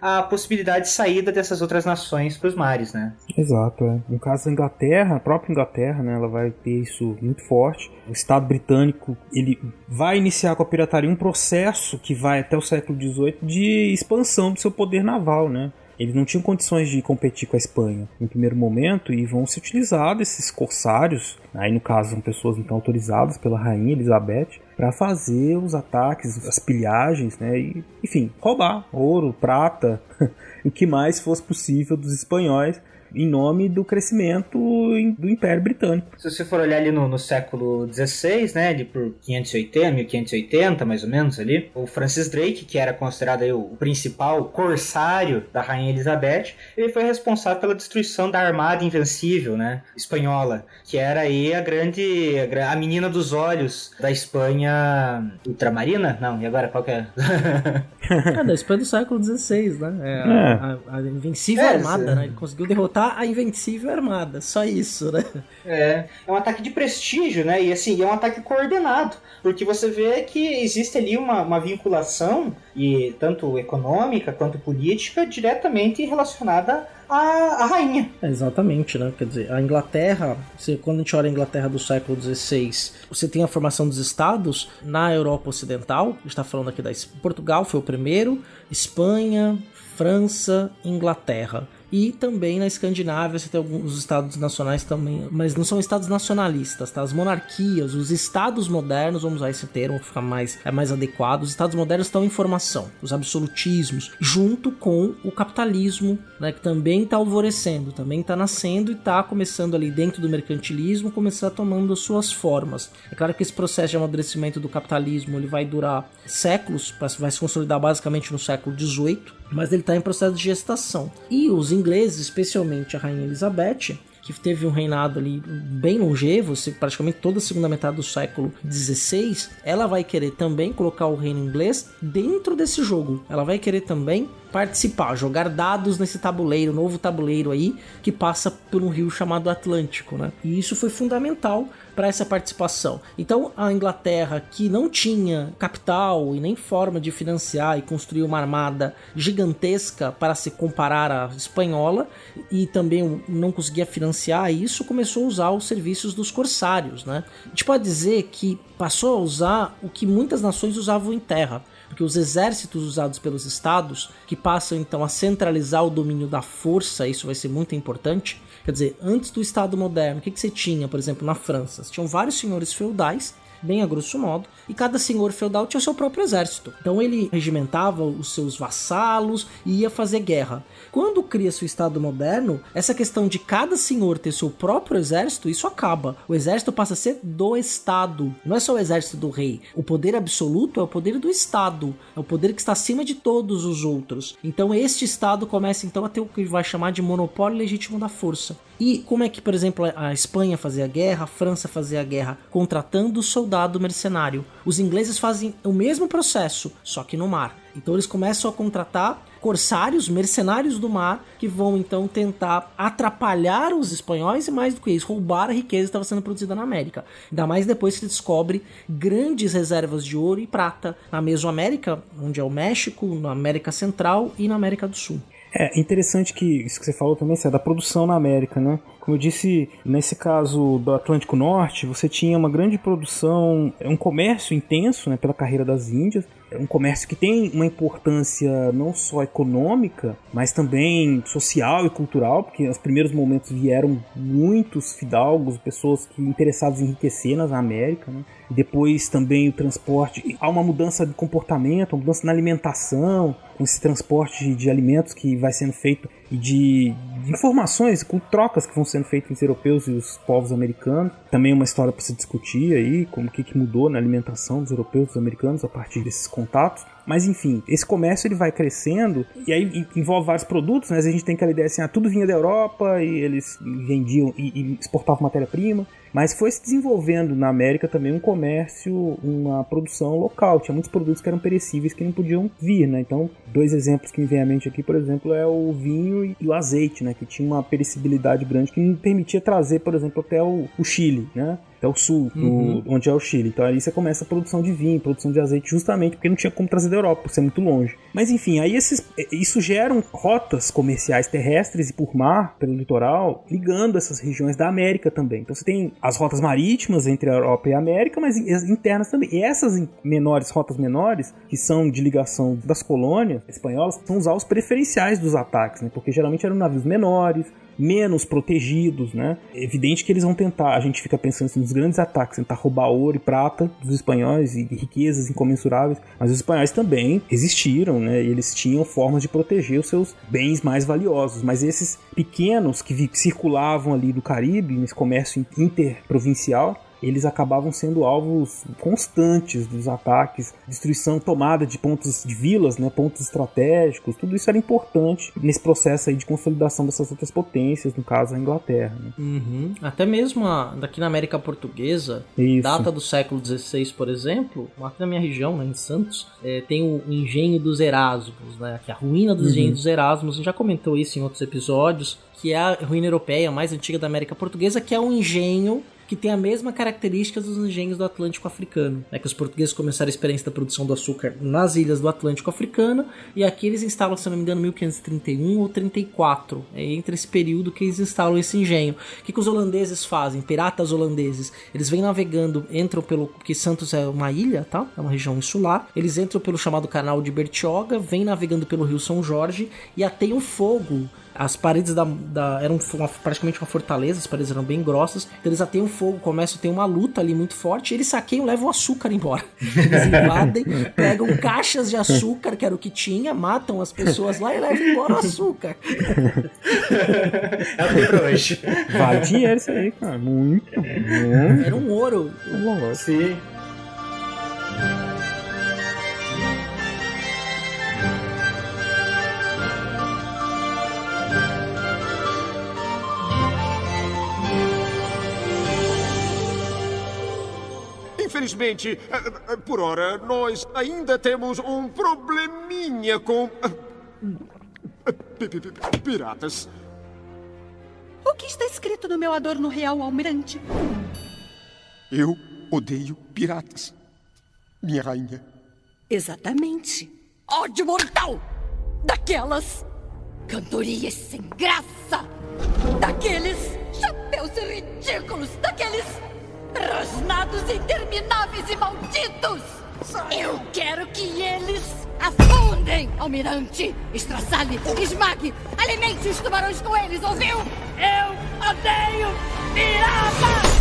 a possibilidade de saída dessas outras nações para os mares, né? Exato, é. No caso da Inglaterra, a própria Inglaterra, né, ela vai ter isso muito forte. O Estado britânico, ele vai iniciar com a pirataria um processo que vai até o século XVIII de expansão do seu poder naval, né? Eles não tinham condições de competir com a Espanha no primeiro momento e vão se utilizar desses corsários, aí no caso são pessoas então autorizadas pela rainha Elizabeth, para fazer os ataques, as pilhagens, né, e, enfim, roubar ouro, prata, o que mais fosse possível dos espanhóis, em nome do crescimento do Império Britânico. Se você for olhar ali no século XVI, né, ali por 1580, mais ou menos ali, o Francis Drake, que era considerado aí o principal corsário da Rainha Elizabeth, ele foi responsável pela destruição da Armada Invencível, né, espanhola, que era aí a menina dos olhos da Espanha ultramarina? Não, e agora qual que é? Da Espanha do século XVI, né? A Invencível Armada, né? Ele conseguiu derrotar a Invencível Armada, só isso, né? É um ataque de prestígio, né? E assim, é um ataque coordenado, porque você vê que existe ali uma vinculação, e tanto econômica quanto política, diretamente relacionada à rainha. Exatamente, né? Quer dizer, a Inglaterra, quando a gente olha a Inglaterra do século XVI, você tem a formação dos estados na Europa Ocidental, a gente está falando aqui Portugal foi o primeiro, Espanha, França, Inglaterra. E também na Escandinávia você tem alguns estados nacionais também, mas não são estados nacionalistas, tá? As monarquias, os estados modernos, vamos usar esse termo, ficar mais adequado, os estados modernos estão em formação, os absolutismos, junto com o capitalismo, né, que também está alvorecendo, também está nascendo e está começando ali dentro do mercantilismo, começar tomando suas formas. É claro que esse processo de amadurecimento do capitalismo ele vai durar séculos, vai se consolidar basicamente no século XVIII, mas ele está em processo de gestação. E os ingleses, especialmente a Rainha Elizabeth, que teve um reinado ali bem longevo, praticamente toda a segunda metade do século XVI, ela vai querer também colocar o reino inglês dentro desse jogo. Ela vai querer também participar, jogar dados nesse tabuleiro, novo tabuleiro aí, que passa por um rio chamado Atlântico, né? E isso foi fundamental para essa participação. Então a Inglaterra, que não tinha capital e nem forma de financiar e construir uma armada gigantesca para se comparar à espanhola, e também não conseguia financiar isso, começou a usar os serviços dos corsários, né? A gente pode dizer que passou a usar o que muitas nações usavam em terra, porque os exércitos usados pelos estados, que passam então a centralizar o domínio da força, isso vai ser muito importante. Quer dizer, antes do Estado moderno, o que você tinha, por exemplo, na França? Você tinham vários senhores feudais bem a grosso modo, e cada senhor feudal tinha o seu próprio exército. Então ele regimentava os seus vassalos e ia fazer guerra. Quando cria-se o Estado moderno, essa questão de cada senhor ter seu próprio exército, isso acaba. O exército passa a ser do Estado. Não é só o exército do rei. O poder absoluto é o poder do Estado. É o poder que está acima de todos os outros. Então este Estado começa então a ter o que vai chamar de monopólio legítimo da força. E como é que, por exemplo, a Espanha fazia guerra, a França fazia guerra contratando o soldado mercenário. Os ingleses fazem o mesmo processo, só que no mar. Então eles começam a contratar corsários, mercenários do mar, que vão então tentar atrapalhar os espanhóis e, mais do que isso, roubar a riqueza que estava sendo produzida na América. Ainda mais depois que se descobre grandes reservas de ouro e prata na Mesoamérica, onde é o México, na América Central e na América do Sul. É interessante que isso que você falou também, é da produção na América, né? Como eu disse, nesse caso do Atlântico Norte, você tinha uma grande produção, um comércio intenso, né, pela carreira das Índias, um comércio que tem uma importância não só econômica, mas também social e cultural, porque nos primeiros momentos vieram muitos fidalgos, pessoas que interessadas em enriquecer na América, né? E depois também o transporte, há uma mudança de comportamento, uma mudança na alimentação, com esse transporte de alimentos que vai sendo feito e de informações, com trocas que vão sendo feitas entre os europeus e os povos americanos. Também uma história para se discutir aí, como que mudou na alimentação dos europeus e dos americanos a partir desses contatos. Mas enfim, esse comércio ele vai crescendo e aí envolve vários produtos, né? A gente tem aquela ideia assim, tudo vinha da Europa e eles vendiam e exportavam matéria-prima. Mas foi se desenvolvendo na América também um comércio, uma produção local. Tinha muitos produtos que eram perecíveis que não podiam vir, né? Então, 2 exemplos que me vêm à mente aqui, por exemplo, é o vinho e o azeite, né? Que tinha uma perecibilidade grande que não permitia trazer, por exemplo, até o Chile, né? Até o sul, onde é o Chile. Então aí você começa a produção de vinho, produção de azeite, justamente porque não tinha como trazer da Europa, por ser muito longe. Mas enfim, aí isso gera rotas comerciais terrestres e por mar, pelo litoral, ligando essas regiões da América também. Então você tem as rotas marítimas entre a Europa e a América, mas as internas também. E essas rotas menores, que são de ligação das colônias espanholas, são os alvos preferenciais dos ataques, né? Porque geralmente eram navios menores, menos protegidos, né? É evidente que eles vão tentar, a gente fica pensando assim, nos grandes ataques, tentar roubar ouro e prata dos espanhóis e riquezas incomensuráveis, mas os espanhóis também resistiram, né? E eles tinham formas de proteger os seus bens mais valiosos, mas esses pequenos que circulavam ali do Caribe, nesse comércio interprovincial, eles acabavam sendo alvos constantes dos ataques, destruição, tomada de pontos de vilas, né, pontos estratégicos, tudo isso era importante nesse processo aí de consolidação dessas outras potências, no caso a Inglaterra. Né? Até mesmo daqui na América Portuguesa, data do século XVI, por exemplo, aqui na minha região, né, em Santos, tem o engenho dos Erasmos, né, que é a ruína dos engenhos dos Erasmos, a gente já comentou isso em outros episódios, que é a ruína europeia mais antiga da América Portuguesa, que é um engenho que tem a mesma característica dos engenhos do Atlântico Africano. É que os portugueses começaram a experiência da produção do açúcar nas ilhas do Atlântico Africano, e aqui eles instalam, se não me engano, 1531 ou 34. É entre esse período que eles instalam esse engenho. O que os holandeses fazem? Piratas holandeses. Eles vêm navegando, entram pelo... porque Santos é uma ilha, tá? É uma região insular. Eles entram pelo chamado Canal de Bertioga, vêm navegando pelo Rio São Jorge e ateiam fogo. As paredes eram praticamente uma fortaleza, as paredes eram bem grossas, então eles ateiam fogo, começam a ter uma luta ali muito forte, e eles saqueiam, levam o açúcar embora. Eles invadem, pegam caixas de açúcar, que era o que tinha, matam as pessoas lá e levam embora o açúcar. É o que pra hoje. Vale dinheiro isso aí, cara. Muito. Era um ouro. Sim. Infelizmente, por ora, nós ainda temos um probleminha com... piratas. O que está escrito no meu adorno real, almirante? Eu odeio piratas, minha rainha. Exatamente. Ódio mortal! Daquelas cantorias sem graça! Daqueles chapéus ridículos! Daqueles rosnados intermináveis e malditos! Eu quero que eles afundem, almirante! Estraçalhe, esmague, alimente os tubarões com eles, ouviu? Eu odeio piratas!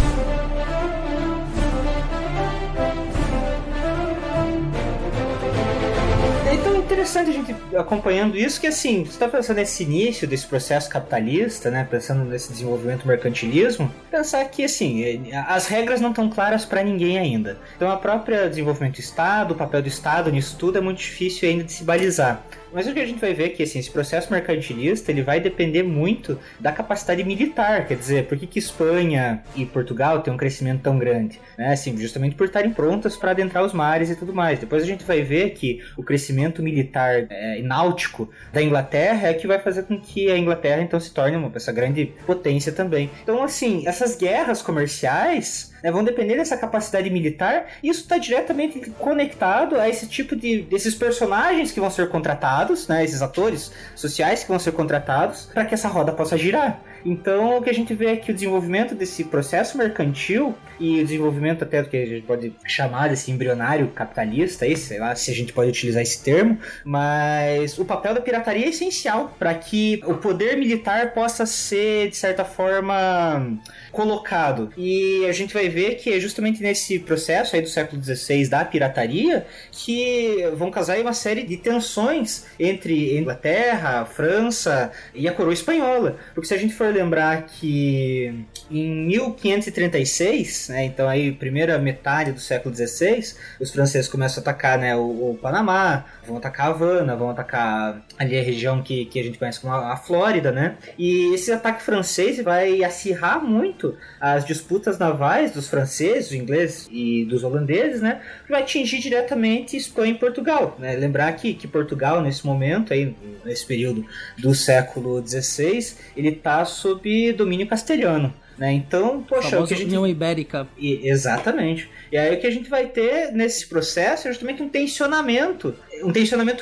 Então é interessante a gente acompanhando isso, que assim, você está pensando nesse início desse processo capitalista, né, pensando nesse desenvolvimento do mercantilismo, pensar que assim, as regras não estão claras para ninguém ainda. Então a própria desenvolvimento do Estado, o papel do Estado nisso tudo é muito difícil ainda de se balizar. Mas o que a gente vai ver é que assim, esse processo mercantilista ele vai depender muito da capacidade militar, quer dizer, por que Espanha e Portugal têm um crescimento tão grande? Né? Assim, justamente por estarem prontas para adentrar os mares e tudo mais. Depois a gente vai ver que o crescimento militar e náutico da Inglaterra é que vai fazer com que a Inglaterra então se torne essa grande potência também. Então assim, essas guerras comerciais vão depender dessa capacidade militar, e isso está diretamente conectado a esse tipo desses personagens que vão ser contratados, né, esses atores sociais que vão ser contratados para que essa roda possa girar. Então o que a gente vê é que o desenvolvimento desse processo mercantil e o desenvolvimento até do que a gente pode chamar desse embrionário capitalista, aí, sei lá se a gente pode utilizar esse termo, mas o papel da pirataria é essencial para que o poder militar possa ser, de certa forma, colocado. E a gente vai ver que é justamente nesse processo aí do século XVI da pirataria que vão casar aí uma série de tensões entre Inglaterra, França e a coroa espanhola. Porque se a gente for lembrar que em 1536, né, então aí primeira metade do século XVI, os franceses começam a atacar, né, o Panamá, vão atacar a Havana, vão atacar ali a região que a gente conhece como a Flórida, né? E esse ataque francês vai acirrar muito as disputas navais dos franceses, dos ingleses e dos holandeses, né? Que vai atingir diretamente Espanha e Portugal, né? Lembrar que Portugal, nesse momento, aí, nesse período do século XVI, ele está sob domínio castelhano. Né? Então, poxa, o que a gente... União Ibérica. Exatamente. E aí o que a gente vai ter nesse processo é justamente um tensionamento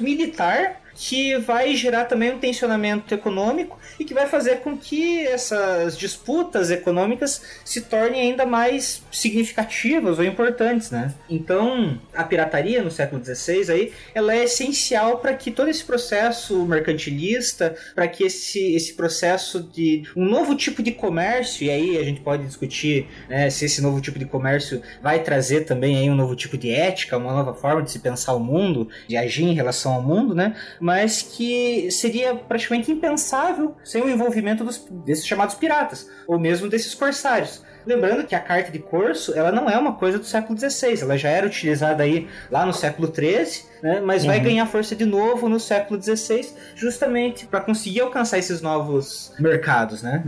militar que vai gerar também um tensionamento econômico e que vai fazer com que essas disputas econômicas se tornem ainda mais significativas ou importantes, né? Então, a pirataria no século XVI aí, ela é essencial para que todo esse processo mercantilista, para que esse processo de um novo tipo de comércio, e aí a gente pode discutir, né, se esse novo tipo de comércio vai trazer também aí um novo tipo de ética, uma nova forma de se pensar o mundo, de agir em relação ao mundo, né? Mas que seria praticamente impensável sem o envolvimento desses chamados piratas, ou mesmo desses corsários. Lembrando que a carta de corso, ela não é uma coisa do século XVI, ela já era utilizada aí lá no século XIII, né, mas vai ganhar força de novo no século XVI, justamente para conseguir alcançar esses novos mercados, né?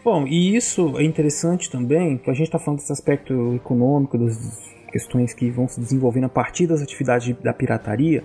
Bom, e isso é interessante também, que a gente está falando desse aspecto econômico, das questões que vão se desenvolvendo a partir das atividades da pirataria,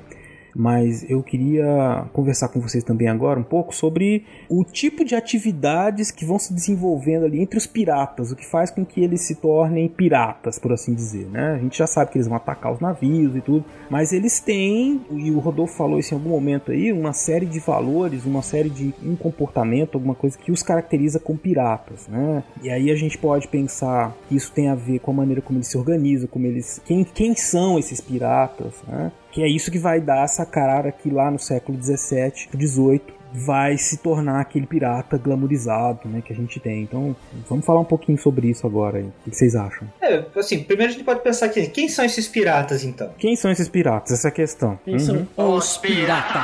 mas eu queria conversar com vocês também agora um pouco sobre o tipo de atividades que vão se desenvolvendo ali entre os piratas, o que faz com que eles se tornem piratas, por assim dizer, né? A gente já sabe que eles vão atacar os navios e tudo, mas eles têm, e o Rodolfo falou isso em algum momento aí, uma série de valores, uma série de um comportamento, alguma coisa que os caracteriza como piratas, né? E aí a gente pode pensar que isso tem a ver com a maneira como eles se organizam, como eles, quem são esses piratas, né? Que é isso que vai dar essa cara que lá no século XVII, XVIII, vai se tornar aquele pirata glamourizado, né, que a gente tem. Então, vamos falar um pouquinho sobre isso agora aí. O que vocês acham? Assim, primeiro a gente pode pensar aqui, quem são esses piratas, então? Quem são esses piratas? Essa é a questão. Quem são os piratas?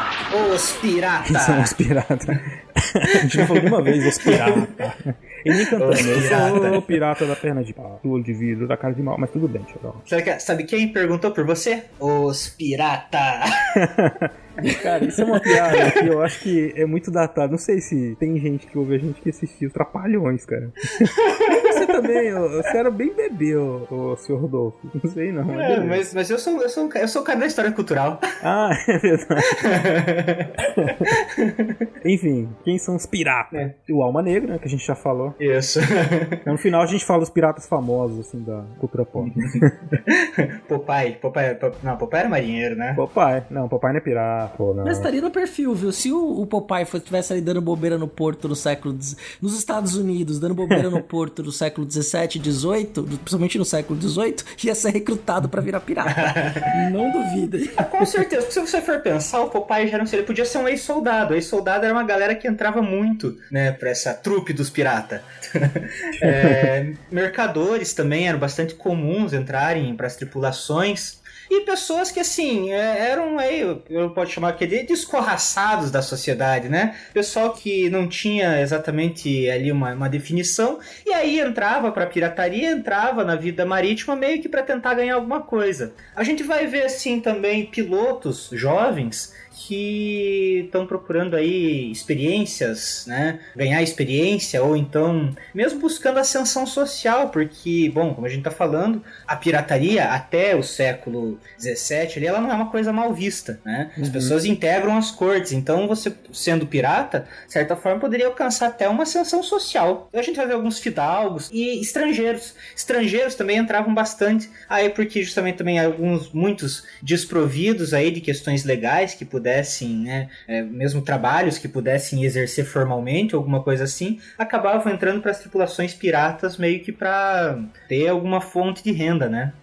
Os piratas! Quem são os piratas? A gente não falou de uma vez, os piratas. Ele nem cantando, eu sou o pirata da perna de pau, do olho de vidro, da cara de mal, mas tudo bem, Chorão. Sabe quem perguntou por você? Os piratas! Cara, isso é uma piada que eu acho que é muito datado. Não sei se tem gente que ouve a gente que assistiu Trapalhões, cara. Você também, você era bem bebê, o senhor Rodolfo. Não sei não. Mas eu sou o cara da história cultural. Ah, é verdade. Enfim, quem são os piratas? O Alma Negra, né, que a gente já falou. Isso. Então, no final a gente fala os piratas famosos, assim, da cultura pop. Popeye era marinheiro, né? Popeye não é pirata. Pô, não. Mas estaria no perfil, viu? Se o Popeye estivesse ali dando bobeira no porto no século... Nos Estados Unidos, dando bobeira no porto do século XVII, XVIII, principalmente no século XVIII, ia ser recrutado pra virar pirata. Não duvida. Com certeza, porque se você for pensar, o Popeye já não sei, ele podia ser um ex-soldado. O ex-soldado era uma galera que entrava muito, né, pra essa trupe dos piratas. Mercadores também eram bastante comuns entrarem para as tripulações. e pessoas que, assim, eram aí, eu posso chamar aqui de escorraçados da sociedade, né? Pessoal que não tinha exatamente ali uma definição, e aí entrava pra pirataria, entrava na vida marítima meio que pra tentar ganhar alguma coisa. A gente vai ver, assim, também pilotos jovens que estão procurando aí experiências, né? Ganhar experiência, ou então mesmo buscando ascensão social, porque, bom, como a gente tá falando, a pirataria até o século XVII ali, ela não é uma coisa mal vista, né? As pessoas integram as cortes, então você, sendo pirata, de certa forma, poderia alcançar até uma ascensão social. Então a gente vai ver alguns fidalgos e estrangeiros. Estrangeiros também entravam bastante, aí porque justamente também muitos desprovidos aí de questões legais que pudessem, né, mesmo trabalhos que pudessem exercer formalmente, alguma coisa assim, acabavam entrando para as tripulações piratas meio que para ter alguma fonte de renda, né?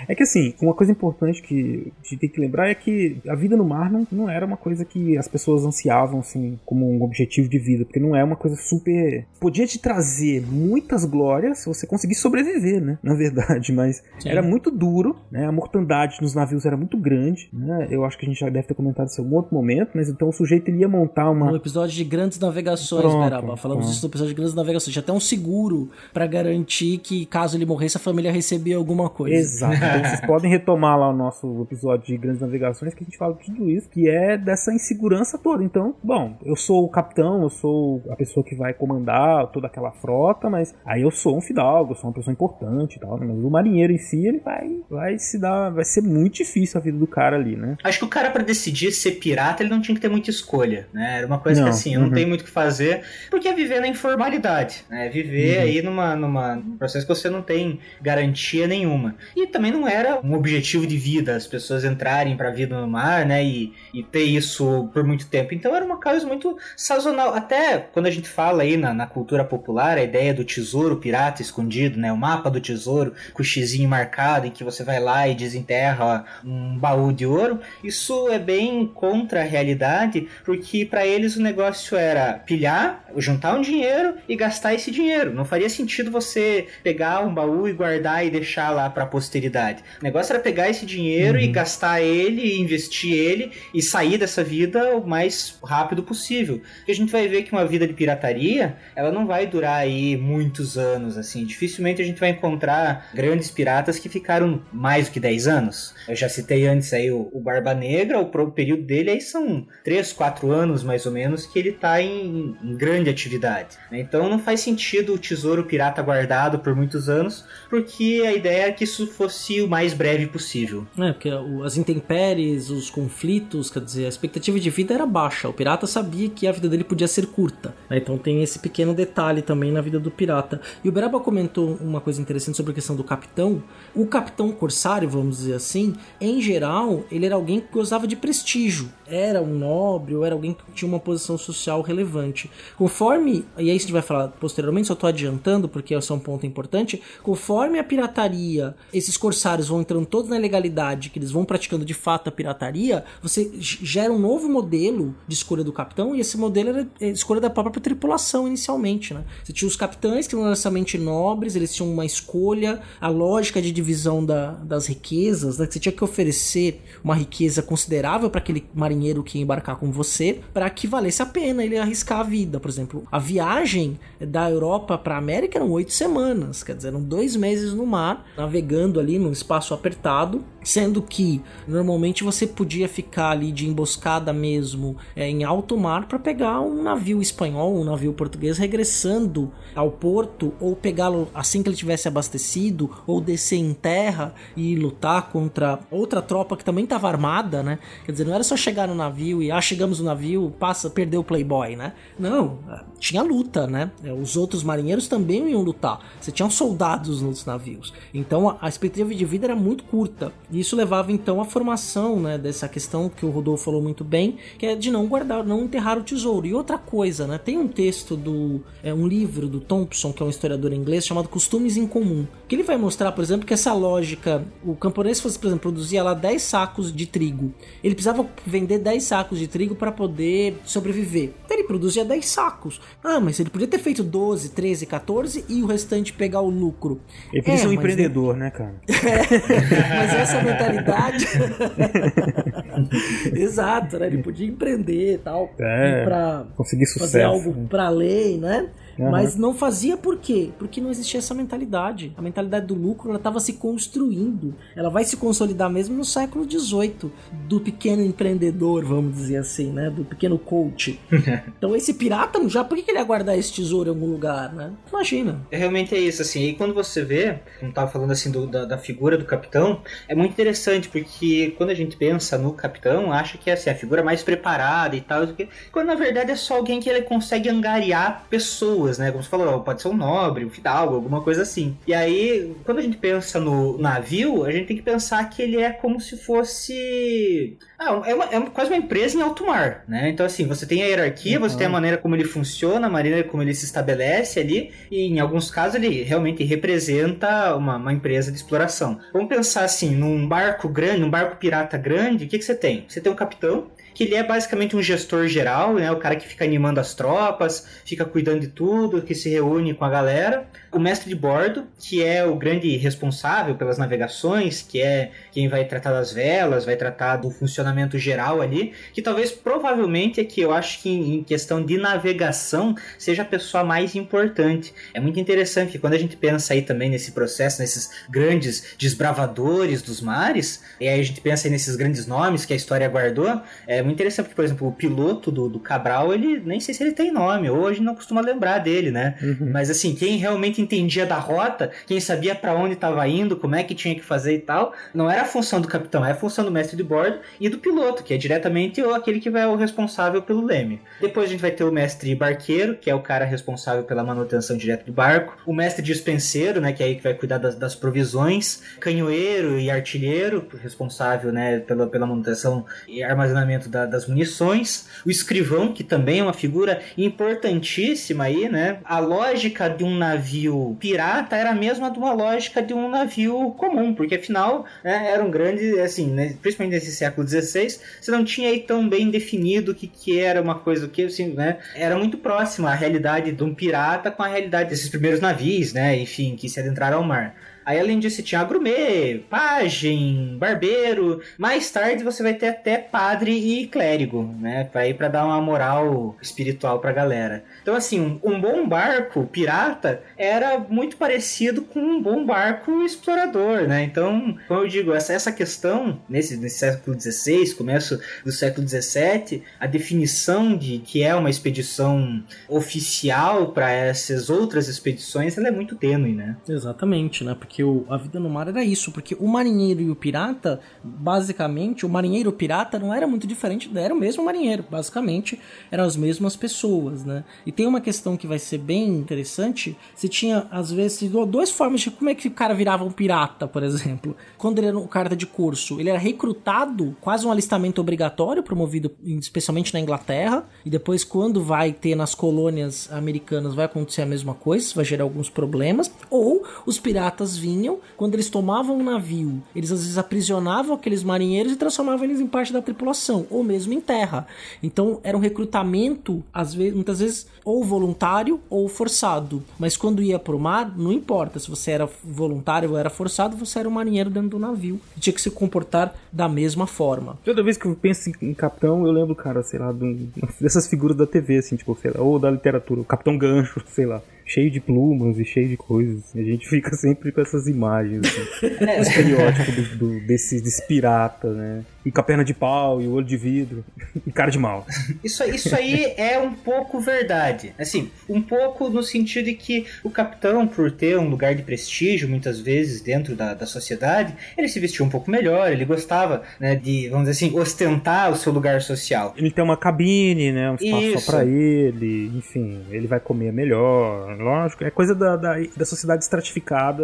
É que assim, uma coisa importante que a gente tem que lembrar é que a vida no mar não era uma coisa que as pessoas ansiavam assim como um objetivo de vida, porque não é uma coisa super... Podia te trazer muitas glórias se você conseguisse sobreviver, né? Na verdade, mas sim, era muito duro, né? A mortandade nos navios era muito grande, né? Eu acho que a gente já deve ter comentado isso em algum outro momento, mas então o sujeito iria montar no episódio de grandes navegações, Beraba, falamos isso no episódio de grandes navegações, tinha até um seguro pra garantir que caso ele morresse a família recebia alguma coisa. Exato, então vocês podem retomar lá o nosso episódio de grandes navegações que a gente fala de tudo isso, que é dessa insegurança toda. Então, bom, eu sou o capitão, eu sou a pessoa que vai comandar toda aquela frota, mas aí eu sou um fidalgo, eu sou uma pessoa importante e tal, né? Mas o marinheiro em si, ele vai ser muito difícil a vida do cara ali, né? Acho que o cara, pra decidir ser pirata, ele não tinha que ter muita escolha, né? Era uma coisa que, assim, eu não tenho muito o que fazer, porque é viver na informalidade, né? Viver aí num processo que você não tem garantia nenhuma. E também não era um objetivo de vida, as pessoas entrarem pra vida no mar, né? E ter isso por muito tempo. Então era uma coisa muito sazonal. Até quando a gente fala aí na cultura popular, a ideia do tesouro pirata escondido, né? O mapa do tesouro, com o xizinho marcado, em que você vai lá e desenterra um baú de ouro, isso é bem contra a realidade, porque para eles o negócio era pilhar, juntar um dinheiro e gastar esse dinheiro. Não faria sentido você pegar um baú e guardar e deixar lá para a posteridade. O negócio era pegar esse dinheiro e gastar ele, investir ele e sair dessa vida o mais rápido possível. Porque a gente vai ver que uma vida de pirataria, ela não vai durar aí muitos anos, assim. Dificilmente a gente vai encontrar grandes piratas que ficaram mais do que 10 anos. Eu já citei antes aí o Barba Negra, o período dele aí são 3, 4 anos mais ou menos que ele tá em grande atividade. Então não faz sentido o tesouro pirata guardado por muitos anos, porque a ideia é que isso fosse o mais breve possível. Porque as intempéries, os conflitos, quer dizer, a expectativa de vida era baixa. O pirata sabia que a vida dele podia ser curta, né? Então tem esse pequeno detalhe também na vida do pirata. E o Beraba comentou uma coisa interessante sobre a questão do capitão. O capitão corsário, vamos dizer assim, em geral, ele era alguém que gozava de prestígio. Era um nobre ou era alguém que tinha uma posição social relevante. Conforme, e aí a gente vai falar posteriormente, só estou adiantando porque esse é um ponto importante, conforme a pirataria, esses corsários vão entrando todos na legalidade, que eles vão praticando de fato a pirataria, você gera um novo modelo de escolha do capitão, e esse modelo era a escolha da própria tripulação inicialmente, né? Você tinha os capitães que não eram necessariamente nobres, eles tinham uma escolha, a lógica de divisão das riquezas, né? Você tinha que oferecer uma riqueza considerável para aquele marinheiro que ia embarcar com você, para que valesse a pena ele arriscar a vida. Por exemplo, a viagem da Europa para a América eram 8 semanas, quer dizer, eram 2 meses no mar, navegando ali num espaço apertado, sendo que normalmente você podia ficar ali de emboscada mesmo em alto mar para pegar um navio espanhol, um navio português regressando ao porto, ou pegá-lo assim que ele tivesse abastecido, ou descer em terra e lutar contra outra tropa que também estava armada, né? Quer dizer, não era só chegar no navio e chegamos no navio, perdeu o Playboy, né? Não, tinha luta, né? Os outros marinheiros também iam lutar. Você tinha soldados nos navios. Então a expectativa de vida era muito curta. E isso levava então à formação, né, dessa questão que o Rodolfo falou muito bem, que é de não guardar, não enterrar o tesouro. E outra coisa, né? Tem um texto um livro do Thompson, que é um historiador inglês, chamado Costumes em Comum. Que ele vai mostrar, por exemplo, que essa lógica, o camponês fosse, por exemplo, produzia lá 10 sacos de trigo. Ele precisava vender 10 sacos de trigo para poder sobreviver. Então ele produzia 10 sacos. Ah, mas ele podia ter feito 12, 13, 14 e o restante pegar o lucro. Ele podia ser um empreendedor, né, cara? Mas essa mentalidade... Exato, né? Ele podia empreender e tal. Pra conseguir sucesso. Fazer algo para além, né? Mas não fazia por quê? Porque não existia essa mentalidade. A mentalidade do lucro, ela estava se construindo. Ela vai se consolidar mesmo no século XVIII, do pequeno empreendedor, vamos dizer assim, né? Do pequeno coach. Então esse pirata, já por que ele ia guardar esse tesouro em algum lugar, né? Imagina. Realmente é isso, assim. E quando você vê, como estava falando assim da figura do capitão, é muito interessante, porque quando a gente pensa no capitão, acha que é assim, a figura mais preparada e tal, quando na verdade é só alguém que ele consegue angariar pessoas, né? Como você falou, pode ser um nobre, um fidalgo, alguma coisa assim. E aí, quando a gente pensa no navio, a gente tem que pensar que ele é como se fosse... quase uma empresa em alto mar, né? Então, assim, você tem a hierarquia, você tem a maneira como ele funciona, a maneira como ele se estabelece ali, e em alguns casos ele realmente representa uma empresa de exploração. Vamos pensar assim, num barco grande, num barco pirata grande, o que você tem? Você tem um capitão, que ele é basicamente um gestor geral, né? O cara que fica animando as tropas, fica cuidando de tudo, que se reúne com a galera. O mestre de bordo, que é o grande responsável pelas navegações, que é quem vai tratar das velas, vai tratar do funcionamento geral ali, que talvez, provavelmente, é que eu acho que em questão de navegação seja a pessoa mais importante. É muito interessante que quando a gente pensa aí também nesse processo, nesses grandes desbravadores dos mares, e aí a gente pensa aí nesses grandes nomes que a história guardou, é muito interessante porque, por exemplo, o piloto do Cabral, ele nem sei se ele tem nome, hoje não costuma lembrar dele, né? Mas assim, quem realmente entendia da rota, quem sabia para onde estava indo, como é que tinha que fazer e tal, não era a função do capitão, era a função do mestre de bordo e do piloto, que é diretamente aquele que vai o responsável pelo leme. Depois a gente vai ter o mestre barqueiro, que é o cara responsável pela manutenção direta do barco, o mestre dispenseiro, né, que é aí que vai cuidar das provisões, canhoeiro e artilheiro, responsável, né, pela manutenção e armazenamento das munições, o escrivão, que também é uma figura importantíssima aí, né? A lógica de um navio pirata era a mesma de uma lógica de um navio comum, porque afinal, né, era um grande, assim, né, principalmente nesse século XVI, você não tinha aí tão bem definido o que era uma coisa, o que, assim, né? Era muito próxima a realidade de um pirata com a realidade desses primeiros navios, né? Enfim, que se adentraram ao mar. Aí, além disso, tinha agrumê, pajem, barbeiro. Mais tarde, você vai ter até padre e clérigo, né? Pra dar uma moral espiritual pra galera. Então, assim, um bom barco pirata era muito parecido com um bom barco explorador, né? Então, como eu digo, essa questão, nesse século XVI, começo do século XVII, a definição de que é uma expedição oficial para essas outras expedições, ela é muito tênue, né? Exatamente, né? Porque a vida no mar era isso, porque o marinheiro e o pirata, basicamente, o marinheiro e o pirata não era muito diferente, era o mesmo marinheiro, basicamente, eram as mesmas pessoas, né? E tem uma questão que vai ser bem interessante, você tinha, às vezes, duas formas de como é que o cara virava um pirata, por exemplo. Quando ele era um cara de curso, ele era recrutado, quase um alistamento obrigatório, promovido especialmente na Inglaterra, e depois quando vai ter nas colônias americanas vai acontecer a mesma coisa, isso vai gerar alguns problemas, ou os piratas vinham, quando eles tomavam um navio, eles às vezes aprisionavam aqueles marinheiros e transformavam eles em parte da tripulação, ou mesmo em terra. Então era um recrutamento, muitas vezes, ou voluntário ou forçado. Mas quando ia pro mar, não importa se você era voluntário ou era forçado, você era um marinheiro dentro do navio. E tinha que se comportar da mesma forma. Toda vez que eu penso em capitão, eu lembro, cara, sei lá, dessas figuras da TV, assim, tipo, sei lá, ou da literatura, o Capitão Gancho, sei lá, cheio de plumas e cheio de coisas. A gente fica sempre com essas imagens, assim, o estereótipo desse pirata, né? E com a perna de pau, e o olho de vidro, e cara de mal. Isso aí é um pouco verdade. Assim, um pouco no sentido de que o capitão, por ter um lugar de prestígio, muitas vezes, dentro da sociedade, ele se vestia um pouco melhor, ele gostava, né, de, vamos dizer assim, ostentar o seu lugar social. Ele tem uma cabine, né, um espaço só pra ele, enfim, ele vai comer melhor, lógico, é coisa da sociedade estratificada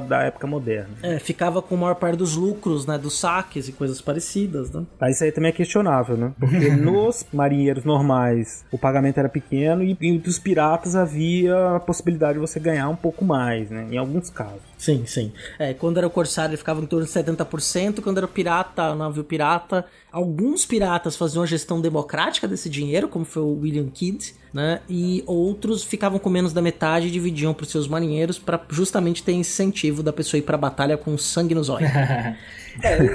da época moderna. Ficava com a maior parte dos lucros, né, dos saques e coisas parecidas, né? Isso aí também é questionável, né? Porque nos marinheiros normais o pagamento era pequeno e dos piratas havia a possibilidade de você ganhar um pouco mais, né? Em alguns casos. Sim. Quando era o corsário ele ficava em torno de 70%, quando era o pirata, o navio pirata, alguns piratas faziam a gestão democrática desse dinheiro, como foi o William Kidd, né? E outros ficavam com menos da metade e dividiam para os seus marinheiros para justamente ter incentivo da pessoa ir para a batalha com sangue nos olhos.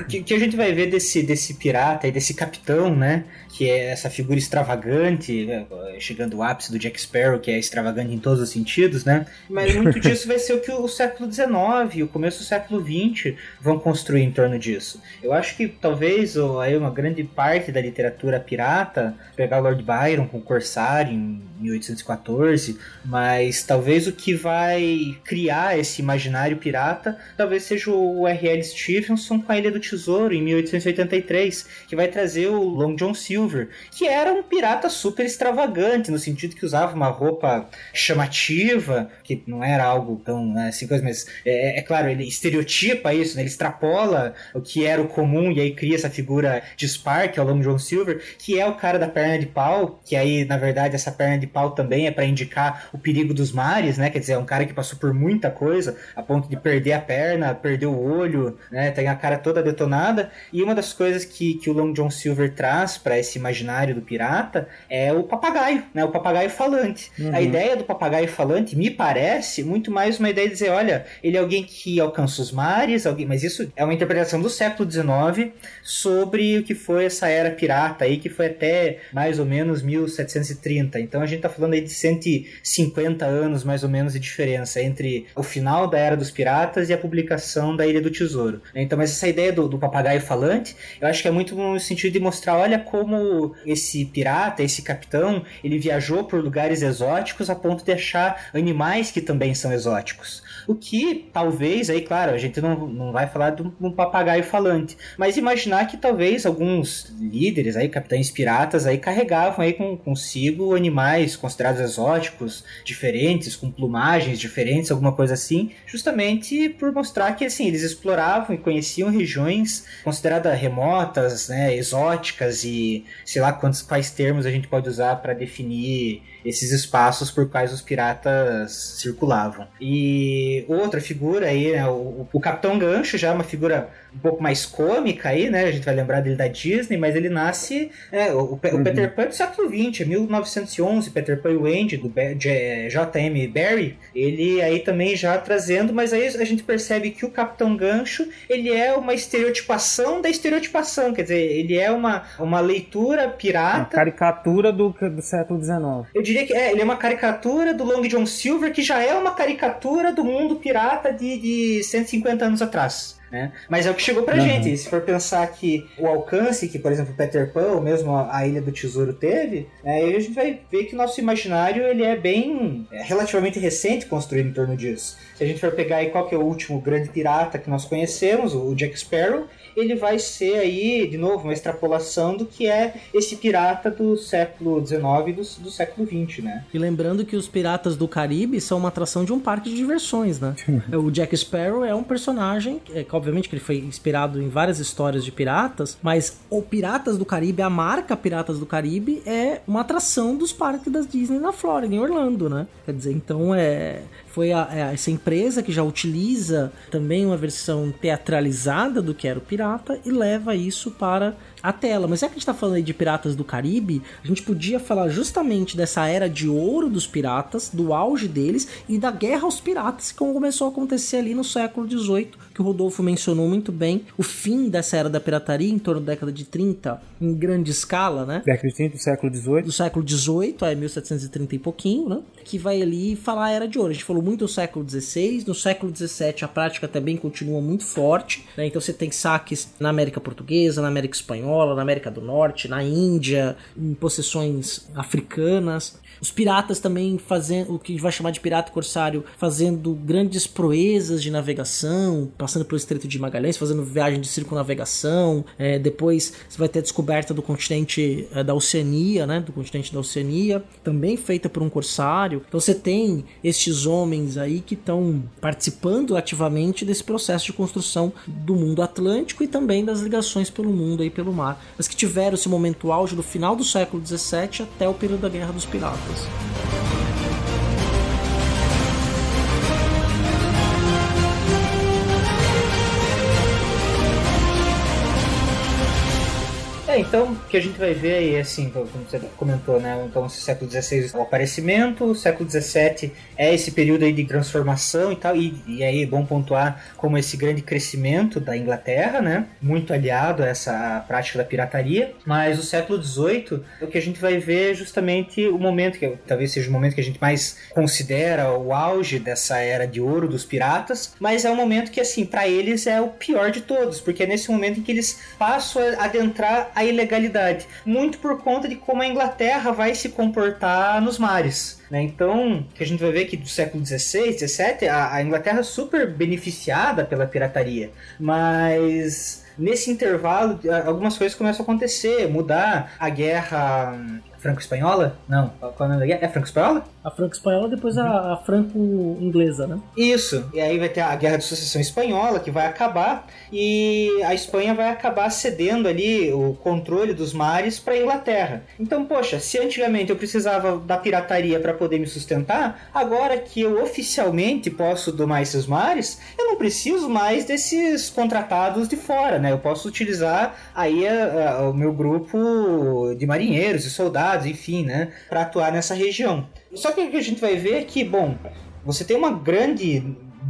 O que a gente vai ver desse pirata e desse capitão, né? Que é essa figura extravagante, né, chegando ao ápice do Jack Sparrow, que é extravagante em todos os sentidos, né? Mas muito disso vai ser o que o século XIX e o começo do século XX vão construir em torno disso. Eu acho que talvez aí uma grande parte da literatura pirata, pegar o Lord Byron com o Corsário em 1814, mas talvez o que vai criar esse imaginário pirata talvez seja o R.L. Stevenson com a Ilha do Tesouro em 1883, que vai trazer o Long John Silver, que era um pirata super extravagante, no sentido que usava uma roupa chamativa, que não era algo tão assim coisa, mas é claro, ele estereotipa isso, né? Ele extrapola o que era o comum e aí cria essa figura de Spar, que é o Long John Silver, que é o cara da perna de pau, que aí na verdade essa perna de pau também é para indicar o perigo dos mares, né? Quer dizer, é um cara que passou por muita coisa, a ponto de perder a perna, perder o olho, né? Tem a cara toda detonada, e uma das coisas que o Long John Silver traz para esse imaginário do pirata é o papagaio, né? O papagaio falante. A ideia do papagaio falante me parece muito mais uma ideia de dizer, olha, ele é alguém que alcança os mares, mas isso é uma interpretação do século XIX sobre o que foi essa era pirata aí, que foi até mais ou menos 1730. Então a gente tá falando aí de 150 anos mais ou menos de diferença entre o final da Era dos Piratas e a publicação da Ilha do Tesouro. Então, mas essa ideia do papagaio falante, eu acho que é muito no sentido de mostrar, olha como esse pirata, esse capitão, ele viajou por lugares exóticos a ponto de achar animais que também são exóticos. O que, talvez, aí claro, a gente não vai falar de um papagaio falante, mas imaginar que talvez alguns líderes, aí, capitães piratas, aí carregavam aí consigo animais considerados exóticos, diferentes, com plumagens diferentes, alguma coisa assim, justamente por mostrar que, assim, eles exploravam e conheciam regiões consideradas remotas, né, exóticas e sei lá quais termos a gente pode usar para definir esses espaços por quais os piratas circulavam. E outra figura aí, né, o Capitão Gancho, já é uma figura um pouco mais cômica aí, né, a gente vai lembrar dele da Disney, mas ele nasce, o Peter Pan do século XX, 1911, Peter Pan e o Andy, do J.M. Barrie, ele aí também já trazendo, mas aí a gente percebe que o Capitão Gancho, ele é uma estereotipação da estereotipação, quer dizer, ele é uma leitura pirata. Uma caricatura do século XIX. Eu diria que ele é uma caricatura do Long John Silver, que já é uma caricatura do mundo pirata de 150 anos atrás. Né? Mas é o que chegou pra gente. Se for pensar que o alcance que, por exemplo, Peter Pan, ou mesmo a Ilha do Tesouro teve, aí a gente vai ver que o nosso imaginário ele é bem relativamente recente construído em torno disso. Se a gente for pegar aí qual que é o último grande pirata que nós conhecemos, o Jack Sparrow, ele vai ser aí, de novo, uma extrapolação do que é esse pirata do século XIX e do século XX, né? E lembrando que os piratas do Caribe são uma atração de um parque de diversões, né? O Jack Sparrow é um personagem, obviamente que ele foi inspirado em várias histórias de piratas, mas o Piratas do Caribe, a marca Piratas do Caribe, é uma atração dos parques da Disney na Flórida, em Orlando, né? Quer dizer, então foi essa empresa que já utiliza também uma versão teatralizada do que era o pirata e leva isso para a tela. Mas já que a gente tá falando aí de Piratas do Caribe, a gente podia falar justamente dessa era de ouro dos piratas, do auge deles e da guerra aos piratas que começou a acontecer ali no século XVIII, que o Rodolfo mencionou muito bem, o fim dessa era da pirataria em torno da década de 30, em grande escala, né? Década de 30 do século XVIII. Do século XVIII, 1730 e pouquinho, né? Que vai ali falar a era de ouro. A gente falou muito do século XVI, no século XVII a prática também continua muito forte, né? Então você tem saques na América Portuguesa, na América Espanhola, Espanhola, na América do Norte, na Índia, em possessões africanas. Os piratas também fazendo o que a gente vai chamar de pirata corsário, fazendo grandes proezas de navegação, passando pelo Estreito de Magalhães, fazendo viagem de circunnavegação. Depois você vai ter a descoberta do continente da Oceania, né? Do continente da Oceania, também feita por um corsário. Então você tem estes homens aí que estão participando ativamente desse processo de construção do mundo atlântico e também das ligações pelo mundo aí pelo mar, mas que tiveram esse momento auge do final do século XVII até o período da Guerra dos Piratas. Então, o que a gente vai ver aí, assim, como você comentou, né? Então, esse século XVI é o aparecimento, o século XVII é esse período aí de transformação e tal, e aí é bom pontuar como esse grande crescimento da Inglaterra, né? Muito aliado a essa prática da pirataria, mas o século XVIII, o que a gente vai ver é justamente o momento, que talvez seja o momento que a gente mais considera o auge dessa era de ouro dos piratas, mas é um momento que, assim, para eles é o pior de todos, porque é nesse momento em que eles passam a adentrar a ilegalidade, muito por conta de como a Inglaterra vai se comportar nos mares, né? Então, que a gente vai ver que do século XVI, XVII, a Inglaterra é super beneficiada pela pirataria, mas nesse intervalo algumas coisas começam a acontecer, mudar a guerra franco-espanhola? Não, qual é o nome da guerra? É franco-espanhola? A franco-espanhola, depois a franco-inglesa, né? Isso, e aí vai ter a Guerra de Sucessão Espanhola, que vai acabar, e a Espanha vai acabar cedendo ali o controle dos mares para a Inglaterra. Então, poxa, se antigamente eu precisava da pirataria para poder me sustentar, agora que eu oficialmente posso domar esses mares, eu não preciso mais desses contratados de fora, né? Eu posso utilizar aí o meu grupo de marinheiros e soldados, enfim, né, para atuar nessa região. Só que o que a gente vai ver é que, bom, você tem uma grande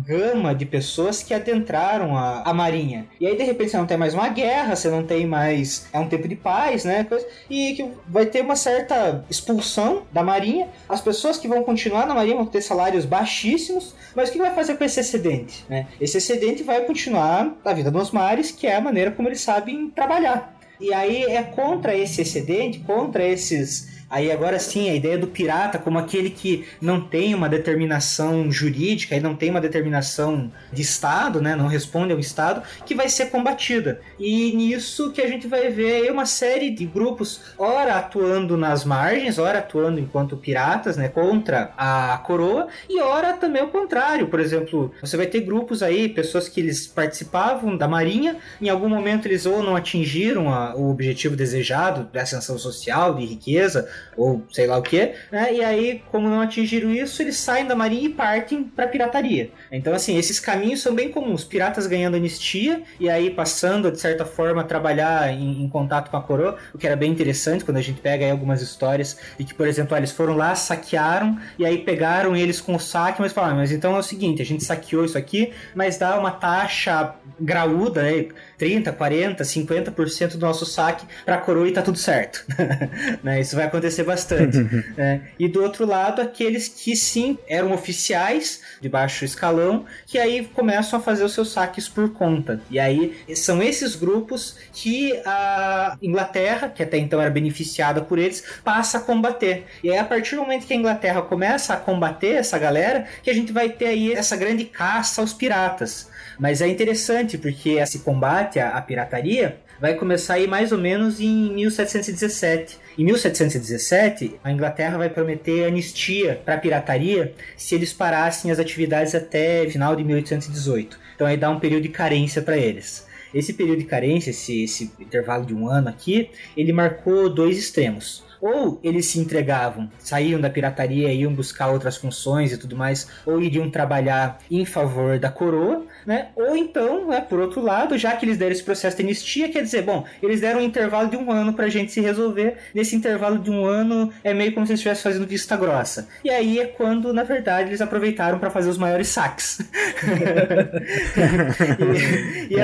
gama de pessoas que adentraram a marinha. E aí, de repente, você não tem mais uma guerra, você não tem mais... É um tempo de paz, né? E que vai ter uma certa expulsão da marinha. As pessoas que vão continuar na marinha vão ter salários baixíssimos, mas o que vai fazer com esse excedente, né? Esse excedente vai continuar a vida nos mares, que é a maneira como eles sabem trabalhar. E aí é contra esse excedente, contra esses... Aí agora sim, a ideia do pirata como aquele que não tem uma determinação jurídica e não tem uma determinação de Estado, né, não responde ao Estado, que vai ser combatida. E nisso que a gente vai ver aí uma série de grupos, ora atuando nas margens, ora atuando enquanto piratas, né, contra a coroa, e ora também o contrário. Por exemplo, você vai ter grupos aí, pessoas que eles participavam da marinha, em algum momento eles ou não atingiram o objetivo desejado de ascensão social, de riqueza, ou sei lá o que, né? E aí, como não atingiram isso, eles saem da marinha e partem pra pirataria. Então, assim, esses caminhos são bem comuns. Piratas ganhando anistia e aí passando, de certa forma, a trabalhar em contato com a coroa, o que era bem interessante quando a gente pega aí algumas histórias de que, por exemplo, eles foram lá, saquearam e aí pegaram eles com o saque, mas falaram, mas então é o seguinte, a gente saqueou isso aqui, mas dá uma taxa graúda, né? 30%, 40%, 50% do nosso saque pra coroa e tá tudo certo. Né? Isso vai acontecer bastante. E do outro lado, aqueles que sim eram oficiais de baixo escalão, que aí começam a fazer os seus saques por conta. E aí são esses grupos que a Inglaterra, que até então era beneficiada por eles, passa a combater. E aí a partir do momento que a Inglaterra começa a combater essa galera, que a gente vai ter aí essa grande caça aos piratas. Mas é interessante porque esse combate à pirataria vai começar aí mais ou menos em 1717. Em 1717, a Inglaterra vai prometer anistia para a pirataria se eles parassem as atividades até final de 1818. Então aí dá um período de carência para eles. Esse período de carência, esse intervalo de um ano aqui, ele marcou dois extremos. Ou eles se entregavam, saíam da pirataria, iam buscar outras funções e tudo mais, ou iriam trabalhar em favor da coroa, né? Ou então, né, por outro lado, já que eles deram esse processo de anistia, quer dizer, bom, eles deram um intervalo de um ano pra gente se resolver. Nesse intervalo de um ano é meio como se eles estivessem fazendo vista grossa. E aí é quando, na verdade, eles aproveitaram para fazer os maiores saques. E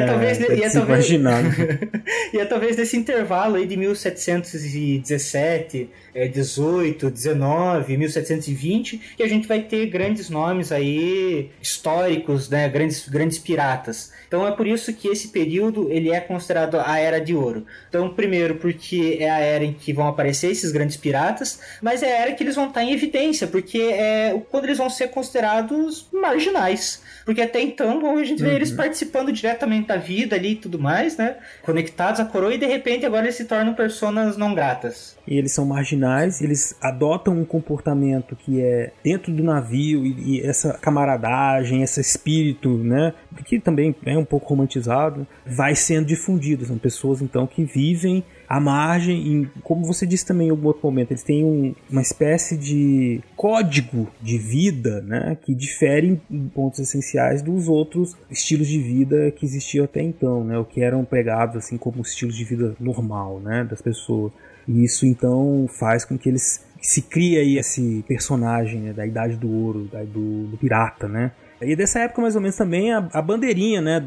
é talvez nesse intervalo aí de 1717 17, 18, 19, 1720, que a gente vai ter grandes nomes aí históricos, né, grandes piratas. Então é por isso que esse período ele é considerado a Era de Ouro. Então, primeiro, porque é a era em que vão aparecer esses grandes piratas, mas é a era que eles vão estar em evidência, porque é quando eles vão ser considerados marginais. Porque até então a gente vê eles participando diretamente da vida ali e tudo mais, né? Conectados à coroa, e de repente agora eles se tornam personas não gratas. E eles são marginais, eles adotam um comportamento que é dentro do navio, e essa camaradagem, esse espírito, né, que também é um pouco romantizado, vai sendo difundido. São pessoas então que vivem à margem, e como você disse também em algum outro momento, eles têm uma espécie de código de vida, né, que difere em pontos essenciais dos outros estilos de vida que existiam até então, né, o que eram pregados assim como estilos de vida normal, né, das pessoas. E isso então faz com que eles se crie aí esse personagem, né, da Idade do Ouro, do pirata, né. E dessa época mais ou menos também a bandeirinha, né,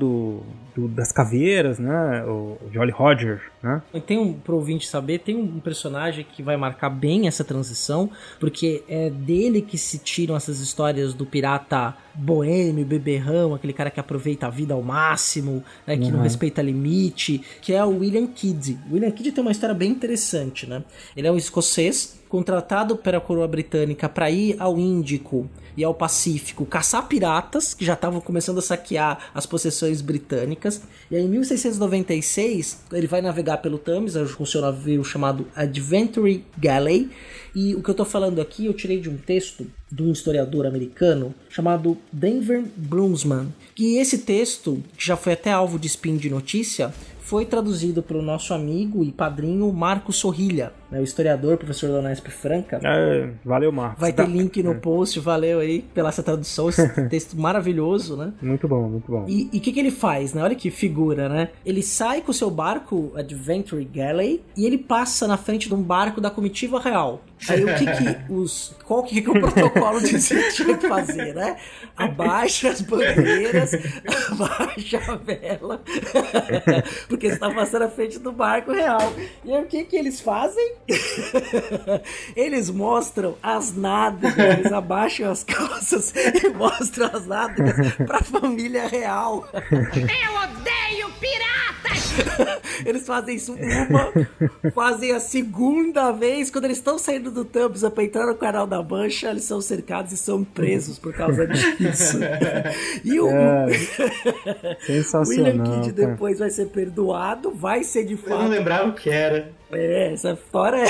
das caveiras, né, o Jolly Roger, né. Tem pro ouvinte saber, tem um personagem que vai marcar bem essa transição, porque é dele que se tiram essas histórias do pirata boêmio, beberrão, aquele cara que aproveita a vida ao máximo, né, que não respeita limite, que é o William Kidd. O William Kidd tem uma história bem interessante, né. Ele é um escocês contratado pela coroa britânica para ir ao Índico e ao Pacífico caçar piratas que já estavam começando a saquear as possessões britânicas. E aí em 1696 ele vai navegar pelo Thames com seu navio chamado Adventure Galley. E o que eu tô falando aqui eu tirei de um texto de um historiador americano chamado Denver Brunsman, que esse texto, que já foi até alvo de spin de notícia, foi traduzido pelo nosso amigo e padrinho Marco Sorrilha, né, o historiador, professor da Unesp Franca. Valeu, Marcos. Vai ter link no post, valeu aí pela essa tradução, esse texto maravilhoso, né? Muito bom, muito bom. E o que ele faz, né? Olha que figura, né? Ele sai com o seu barco Adventure Galley e ele passa na frente de um barco da comitiva real. Aí qual que o protocolo dizia que tinha que fazer, né? Abaixa as bandeiras, abaixa a vela, porque você tá passando à frente do barco real. E aí o que eles fazem? Eles mostram as nádegas, eles abaixam as calças e mostram as nádegas pra família real. Eu odeio piratas! Eles fazem isso fazem a segunda vez, quando eles estão saindo do Thames pra entrar no Canal da Mancha, eles são cercados e são presos por causa disso. E o William Kidd depois vai ser perdoado, vai ser de fato... Eu não lembrava o que era. Essa história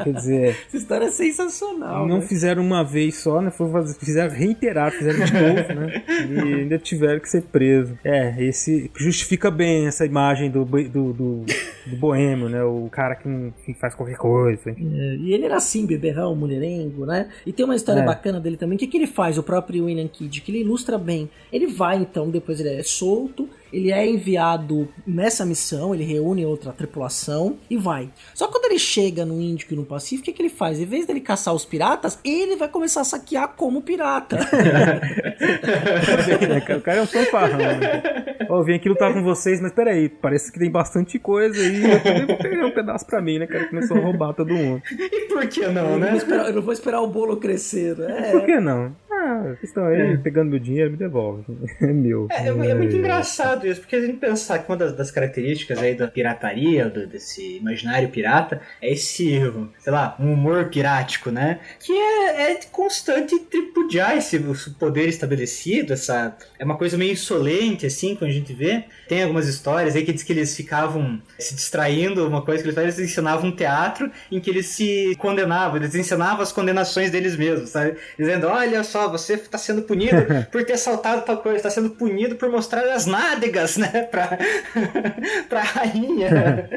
Quer dizer... essa história é sensacional. Não né? fizeram uma vez só, né? Fizeram reiterar, fizeram de novo, né? E ainda tiveram que ser presos. Esse justifica bem essa imagem do boêmio, né? O cara que faz qualquer coisa. E ele era assim, beberrão, mulherengo, né? E tem uma história bacana dele também. O que ele faz, o próprio William Kidd, que ele ilustra bem. Ele vai, então, depois ele é solto, ele é enviado nessa missão, ele reúne outra tripulação e vai. Só que quando ele chega no Índico e no Pacífico, o que ele faz? Em vez dele caçar os piratas, ele vai começar a saquear como pirata. O cara é um fanfarrão, né? Eu vim aqui lutar com vocês, mas peraí, parece que tem bastante coisa aí. Eu vou pegar um pedaço pra mim, né? O cara começou a roubar todo mundo. E por que não, né? Eu não vou esperar o bolo crescer, né? Por que não? Vocês estão aí pegando meu dinheiro, me devolve. É meu. É muito engraçado isso, porque a gente pensar que uma das características aí da pirataria, desse imaginário pirata, é esse, sei lá, um humor pirático, né? Que é constante tripudiar esse poder estabelecido, é uma coisa meio insolente, assim, quando a gente vê. Tem algumas histórias aí que diz que eles ficavam se distraindo, uma coisa que eles ensinavam um teatro em que eles se condenavam, eles ensinavam as condenações deles mesmos, sabe? Dizendo, olha só, você está sendo punido por ter assaltado tal coisa, está sendo punido por mostrar as nádegas, né, pra rainha.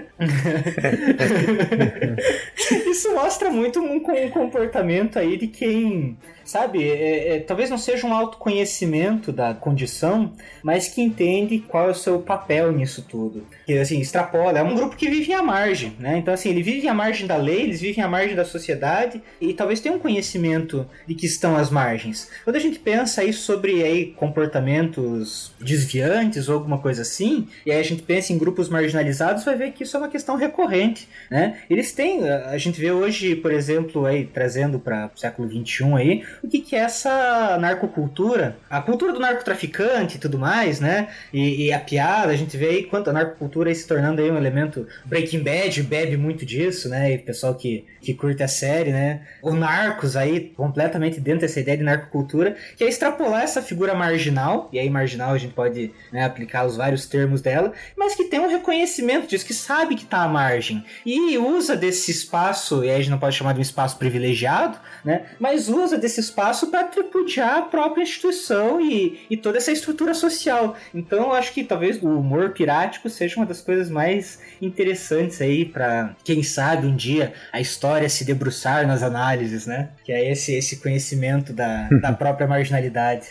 Isso mostra muito um comportamento aí de quem, sabe, talvez não seja um autoconhecimento da condição, mas que entende qual é o seu papel nisso tudo. Que, assim, extrapola, é um grupo que vive à margem, né? Então, assim, ele vive à margem da lei, eles vivem à margem da sociedade e talvez tenham um conhecimento de que estão às margens, Mas quando a gente pensa aí sobre aí comportamentos desviantes ou alguma coisa assim, e aí a gente pensa em grupos marginalizados, vai ver que isso é uma questão recorrente, né? Eles têm, a gente vê hoje, por exemplo, aí trazendo para o século XXI aí, o que é essa narcocultura, a cultura do narcotraficante e tudo mais, né? E a piada, a gente vê aí quanto a narcocultura aí se tornando aí um elemento. Breaking Bad bebe muito disso, né? E o pessoal que curte a série, né? O Narcos aí, completamente dentro dessa ideia de narcocultura, que é extrapolar essa figura marginal, e aí marginal a gente pode, né, aplicar os vários termos dela, mas que tem um reconhecimento disso, que sabe que tá à margem, e usa desse espaço, e aí a gente não pode chamar de um espaço privilegiado, né? Mas usa desse espaço para tripudiar a própria instituição e toda essa estrutura social. Então eu acho que talvez o humor pirático seja uma das coisas mais interessantes aí para, quem sabe, um dia a história se debruçar nas análises, né? Que é esse conhecimento da própria marginalidade.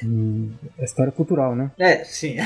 É história cultural, né? É, sim.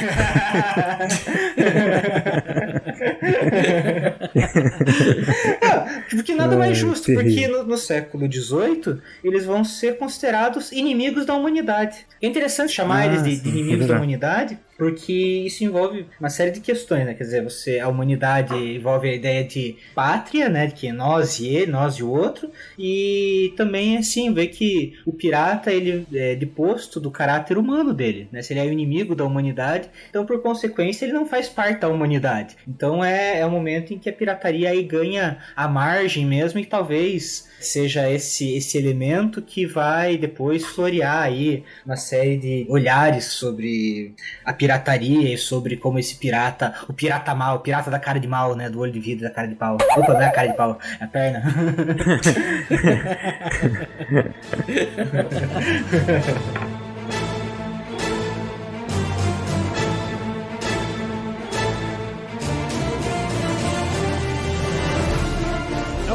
Porque nada mais justo, porque no século XVIII eles vão ser considerados inimigos da humanidade. É interessante chamar eles de inimigos da humanidade, porque isso envolve uma série de questões, né? Quer dizer, a humanidade envolve a ideia de pátria, né? De que é nós e ele, nós e o outro, e também, assim, ver que o pirata, ele é deposto do caráter humano dele, né? Se ele é o inimigo da humanidade, então, por consequência, ele não faz parte da humanidade. Então, é um momento em que a pirataria aí ganha a margem mesmo, e talvez seja esse elemento que vai depois florear aí uma série de olhares sobre a pirataria e sobre como esse pirata, o pirata mal, o pirata da cara de mal, né, do olho de vidro, da cara de pau. Opa, não é a cara de pau, é a perna.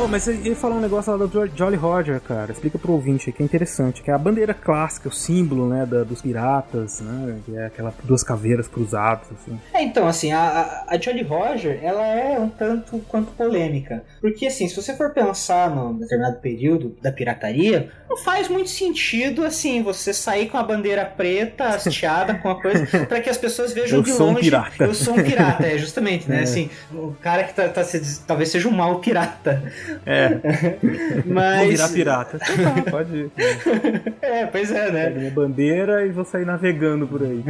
Mas ele falou um negócio lá do Jolly Roger, cara. Explica pro ouvinte aí, que é interessante. Que é a bandeira clássica, o símbolo, né, dos piratas, né? Que é aquela duas caveiras cruzadas, assim. Então, assim, a Jolly Roger, ela é um tanto quanto polêmica. Porque, assim, se você for pensar num determinado período da pirataria, não faz muito sentido, assim, você sair com a bandeira preta, hasteada, com a coisa, pra que as pessoas vejam de longe. Eu sou um pirata, justamente, né? Assim, o cara que talvez seja um mau pirata. Mas... Vou virar pirata. Tá, pode ir. Pois é, né? Pega minha bandeira e vou sair navegando por aí.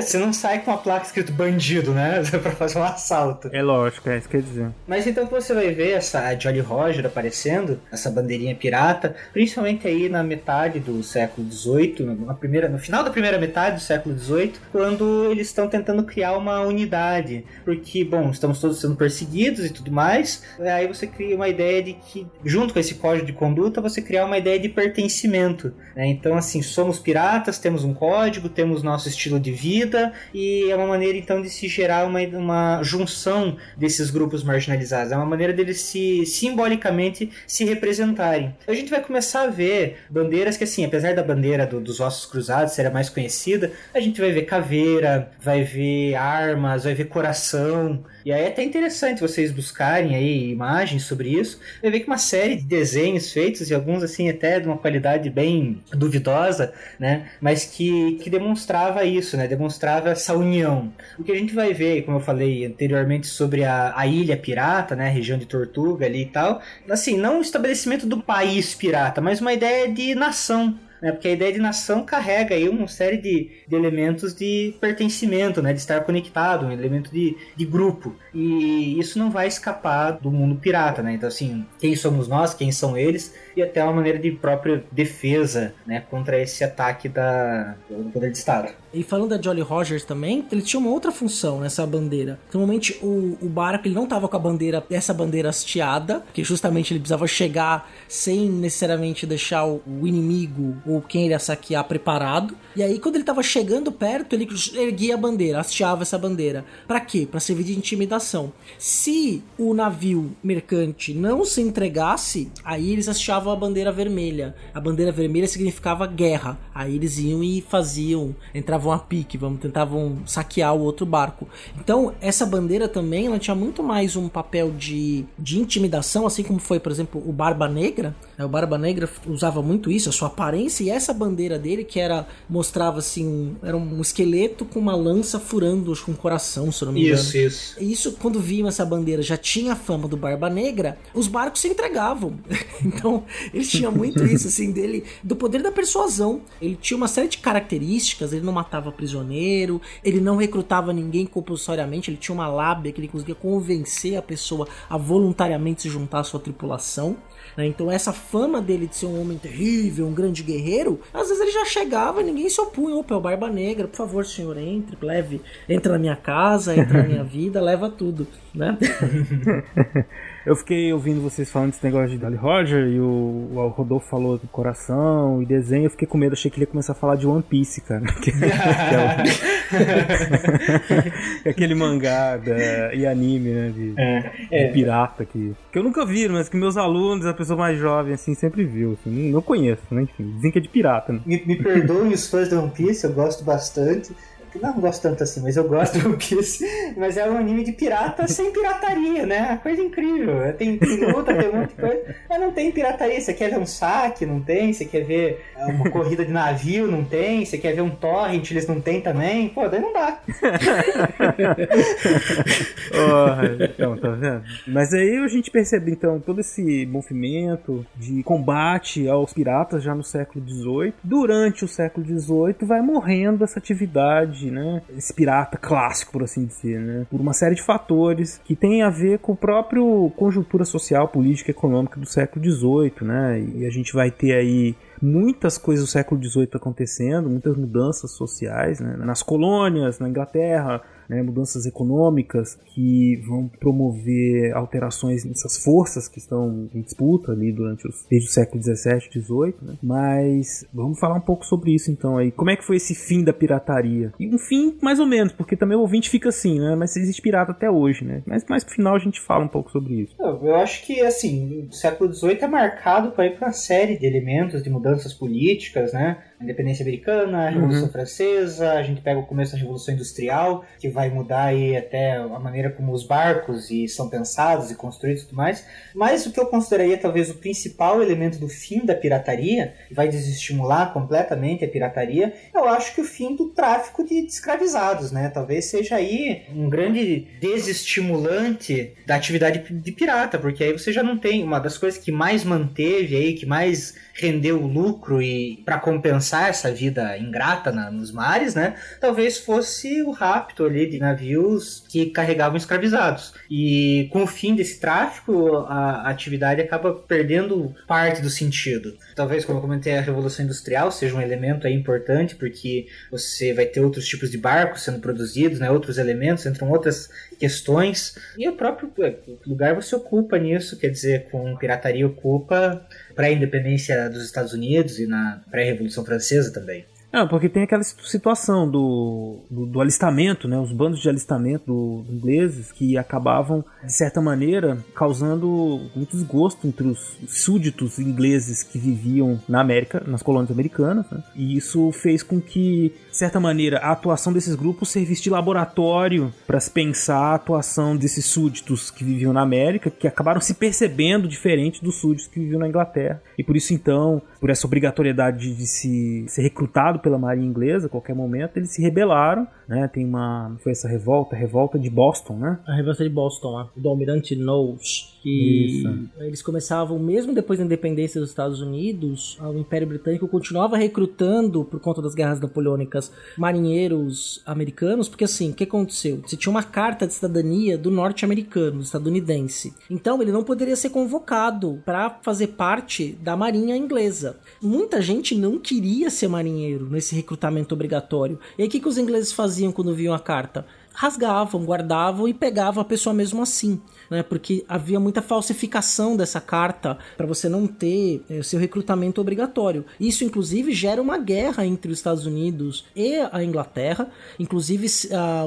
Você não sai com a placa escrito bandido, né? Pra fazer um assalto. É lógico, é isso que quer dizer. Mas então você vai ver a Jolly Roger aparecendo, essa bandeirinha pirata, principalmente aí na metade do século XVIII, no final da primeira metade do século XVIII, quando eles estão tentando criar uma unidade. Porque, bom, estamos todos sendo perseguidos e tudo mais, aí você cria uma ideia de que, junto com esse código de conduta, você criar uma ideia de pertencimento, né? Então, assim, somos piratas, temos um código, temos nosso estilo de vida, e é uma maneira, então, de se gerar uma junção desses grupos marginalizados. É uma maneira deles simbolicamente se representarem. A gente vai começar a ver bandeiras que, assim, apesar da bandeira dos ossos cruzados ser a mais conhecida, a gente vai ver caveira, vai ver armas, vai ver coração. E aí é até interessante vocês buscarem aí imagens sobre isso. Vai ver que uma série de desenhos feitos, e alguns assim até de uma qualidade bem duvidosa, né? Mas que demonstrava isso, né? Demonstrava essa união. O que a gente vai ver, como eu falei anteriormente, sobre a ilha pirata, né? A região de Tortuga ali e tal. Assim, não o estabelecimento do país pirata, mas uma ideia de nação. Porque a ideia de nação carrega aí uma série de elementos de pertencimento, né? De estar conectado, um elemento de grupo. E isso não vai escapar do mundo pirata, né? Então, assim, quem somos nós, quem são eles, e até uma maneira de própria defesa, né? Contra esse ataque do poder de Estado. E falando da Jolly Roger também, ele tinha uma outra função nessa bandeira. Normalmente o barco ele não estava com essa bandeira hasteada, porque justamente ele precisava chegar sem necessariamente deixar o inimigo ou quem ele ia saquear preparado. E aí quando ele estava chegando perto, ele erguia a bandeira, hasteava essa bandeira. Para quê? Para servir de intimidação. Se o navio mercante não se entregasse, aí eles hasteavam a bandeira vermelha. A bandeira vermelha significava guerra. Aí eles iam e entravam pegavam a pique, tentavam saquear o outro barco. Então, essa bandeira também, ela tinha muito mais um papel de intimidação, assim como foi, por exemplo, o Barba Negra. O Barba Negra usava muito isso, a sua aparência, e essa bandeira dele, que mostrava assim, era um esqueleto com uma lança furando, acho que um coração, se eu não me engano. Isso. E isso, quando viam essa bandeira, já tinha a fama do Barba Negra, os barcos se entregavam. Então, ele tinha muito isso, assim, dele, do poder da persuasão. Ele tinha uma série de características, ele não matava prisioneiro, ele não recrutava ninguém compulsoriamente, ele tinha uma lábia que ele conseguia convencer a pessoa a voluntariamente se juntar à sua tripulação. Então essa fama dele de ser um homem terrível, um grande guerreiro, às vezes ele já chegava e ninguém se opunha. Opa, é o Barba Negra, por favor, senhor, entra na minha casa, entra na minha vida, leva tudo, né? Eu fiquei ouvindo vocês falando desse negócio de Jolly Roger, e o Rodolfo falou do coração e desenho, eu fiquei com medo, achei que ele ia começar a falar de One Piece, cara. Aquele mangá e anime, né, de pirata que eu nunca vi, mas que meus alunos, a pessoa mais jovem, assim, sempre viu, assim, não conheço, né, enfim, dizem que é de pirata, né? Me perdoem os fãs de One Piece, eu gosto bastante. Não gosto tanto assim, mas eu gosto do One Piece. Mas é um anime de pirata sem pirataria, né? Coisa incrível. Tem luta, tem um monte de coisa. Mas não tem pirataria. Você quer ver um saque? Não tem. Você quer ver uma corrida de navio? Não tem. Você quer ver um torrent? Eles não tem também. Pô, daí não dá. Então, tá vendo? Mas aí a gente percebe, então, todo esse movimento de combate aos piratas já no século XVIII. Durante o século XVIII vai morrendo essa atividade, né? Esse pirata clássico, por assim dizer, né? Por uma série de fatores que tem a ver com a própria conjuntura social, política e econômica do século XVIII, né? E a gente vai ter aí muitas coisas do século XVIII acontecendo, muitas mudanças sociais, né? Nas colônias, na Inglaterra, né? Mudanças econômicas que vão promover alterações nessas forças que estão em disputa ali desde o século XVII, XVIII, né? Mas vamos falar um pouco sobre isso então aí. Como é que foi esse fim da pirataria? E um fim mais ou menos, porque também o ouvinte fica assim, né? Mas existe pirata até hoje, né? Mas mais pro final a gente fala um pouco sobre isso. Eu acho que, assim, o século XVIII é marcado por uma série de elementos de mudanças políticas, né? A independência americana, a Revolução Francesa, a gente pega o começo da Revolução Industrial, que vai mudar aí até a maneira como os barcos são pensados e construídos e tudo mais. Mas o que eu consideraria talvez o principal elemento do fim da pirataria, que vai desestimular completamente a pirataria, eu acho que o fim do tráfico de escravizados, né? Talvez seja aí um grande desestimulante da atividade de pirata, porque aí você já não tem uma das coisas que mais manteve aí, que mais rendeu lucro e para compensar essa vida ingrata nos mares, né? Talvez fosse o rapto ali de navios que carregavam escravizados. E com o fim desse tráfico, a atividade acaba perdendo parte do sentido. Talvez, como eu comentei, a Revolução Industrial seja um elemento aí importante, porque você vai ter outros tipos de barcos sendo produzidos, né? Outros elementos, entram outras questões. E o próprio lugar você ocupa nisso, quer dizer, com pirataria ocupa pré-independência dos Estados Unidos e na pré-Revolução Francesa também. Porque tem aquela situação do alistamento, né? Os bandos de alistamento ingleses que acabavam, de certa maneira, causando muito desgosto entre os súditos ingleses que viviam na América, nas colônias americanas, né? E isso fez com que, de certa maneira, a atuação desses grupos servisse de laboratório para se pensar a atuação desses súditos que viviam na América, que acabaram se percebendo diferente dos súditos que viviam na Inglaterra. E por isso, então, por essa obrigatoriedade de se ser recrutado pela marinha inglesa, a qualquer momento, eles se rebelaram, né? Foi essa revolta de Boston, né? A revolta de Boston, do Almirante Knowles, que eles começavam, mesmo depois da independência dos Estados Unidos, o Império Britânico continuava recrutando, por conta das guerras napoleônicas, marinheiros americanos, porque assim, o que aconteceu? Você tinha uma carta de cidadania do norte-americano, estadunidense. Então ele não poderia ser convocado para fazer parte da marinha inglesa. Muita gente não queria ser marinheiro nesse recrutamento obrigatório. E aí o que os ingleses faziam quando viam a carta? Rasgavam, guardavam e pegavam a pessoa mesmo assim, né? Porque havia muita falsificação dessa carta para você não ter seu recrutamento obrigatório. Isso, inclusive, gera uma guerra entre os Estados Unidos e a Inglaterra. Inclusive,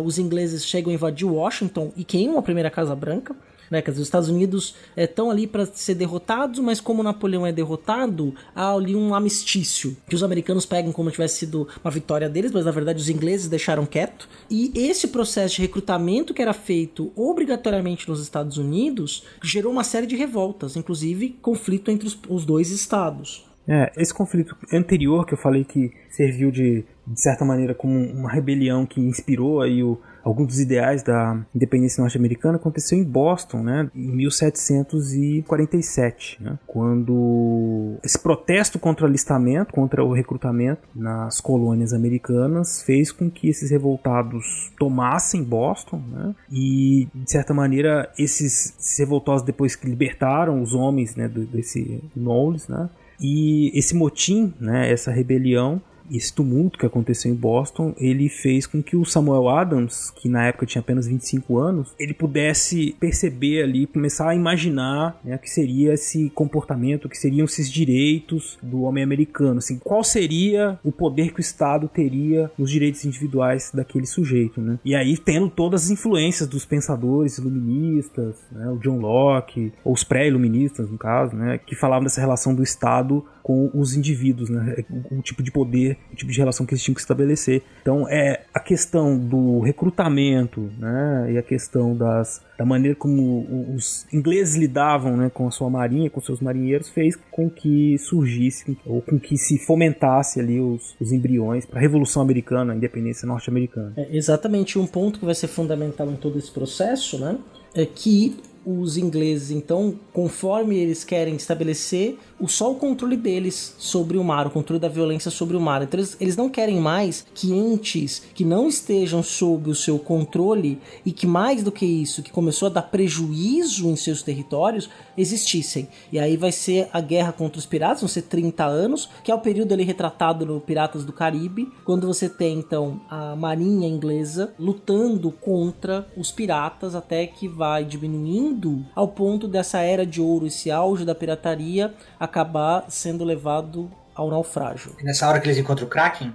os ingleses chegam a invadir Washington e queimam a primeira Casa Branca. né? Quer dizer, os Estados Unidos estão ali para ser derrotados, mas como Napoleão é derrotado, há ali um amistício, que os americanos pegam como se tivesse sido uma vitória deles, mas na verdade os ingleses deixaram quieto. E esse processo de recrutamento que era feito obrigatoriamente nos Estados Unidos gerou uma série de revoltas, inclusive conflito entre os dois estados. Esse conflito anterior que eu falei que serviu de certa maneira como uma rebelião que inspirou aí alguns dos ideais da independência norte-americana aconteceu em Boston, né, em 1747, né, quando esse protesto contra o alistamento, contra o recrutamento nas colônias americanas fez com que esses revoltados tomassem Boston, né, e de certa maneira esses revoltosos, depois que libertaram os homens, né, desse Knowles, né, e esse motim, né, essa rebelião, esse tumulto que aconteceu em Boston, ele fez com que o Samuel Adams, que na época tinha apenas 25 anos, ele pudesse perceber ali, começar a imaginar, né, o que seria esse comportamento, o que seriam esses direitos do homem americano, assim, qual seria o poder que o Estado teria nos direitos individuais daquele sujeito, né? E aí tendo todas as influências dos pensadores iluministas, né, o John Locke, ou os pré-iluministas no caso, né, que falavam dessa relação do Estado com os indivíduos, né, o tipo de poder, o tipo de relação que eles tinham que estabelecer. Então a questão do recrutamento, né, e a questão da maneira como os ingleses lidavam, né, com a sua marinha, com seus marinheiros, fez com que surgisse, ou com que se fomentasse ali os embriões para a Revolução Americana, a independência norte-americana. Exatamente, um ponto que vai ser fundamental em todo esse processo, né, é que os ingleses, então, conforme eles querem estabelecer só o controle deles sobre o mar, o controle da violência sobre o mar. Então eles não querem mais que entes que não estejam sob o seu controle e que, mais do que isso, que começou a dar prejuízo em seus territórios, existissem. E aí vai ser a guerra contra os piratas, vão ser 30 anos, que é o período ali retratado no Piratas do Caribe, quando você tem, então, a marinha inglesa lutando contra os piratas, até que vai diminuindo ao ponto dessa era de ouro, esse auge da pirataria, acabar sendo levado ao naufrágio. Nessa hora que eles encontram o Kraken?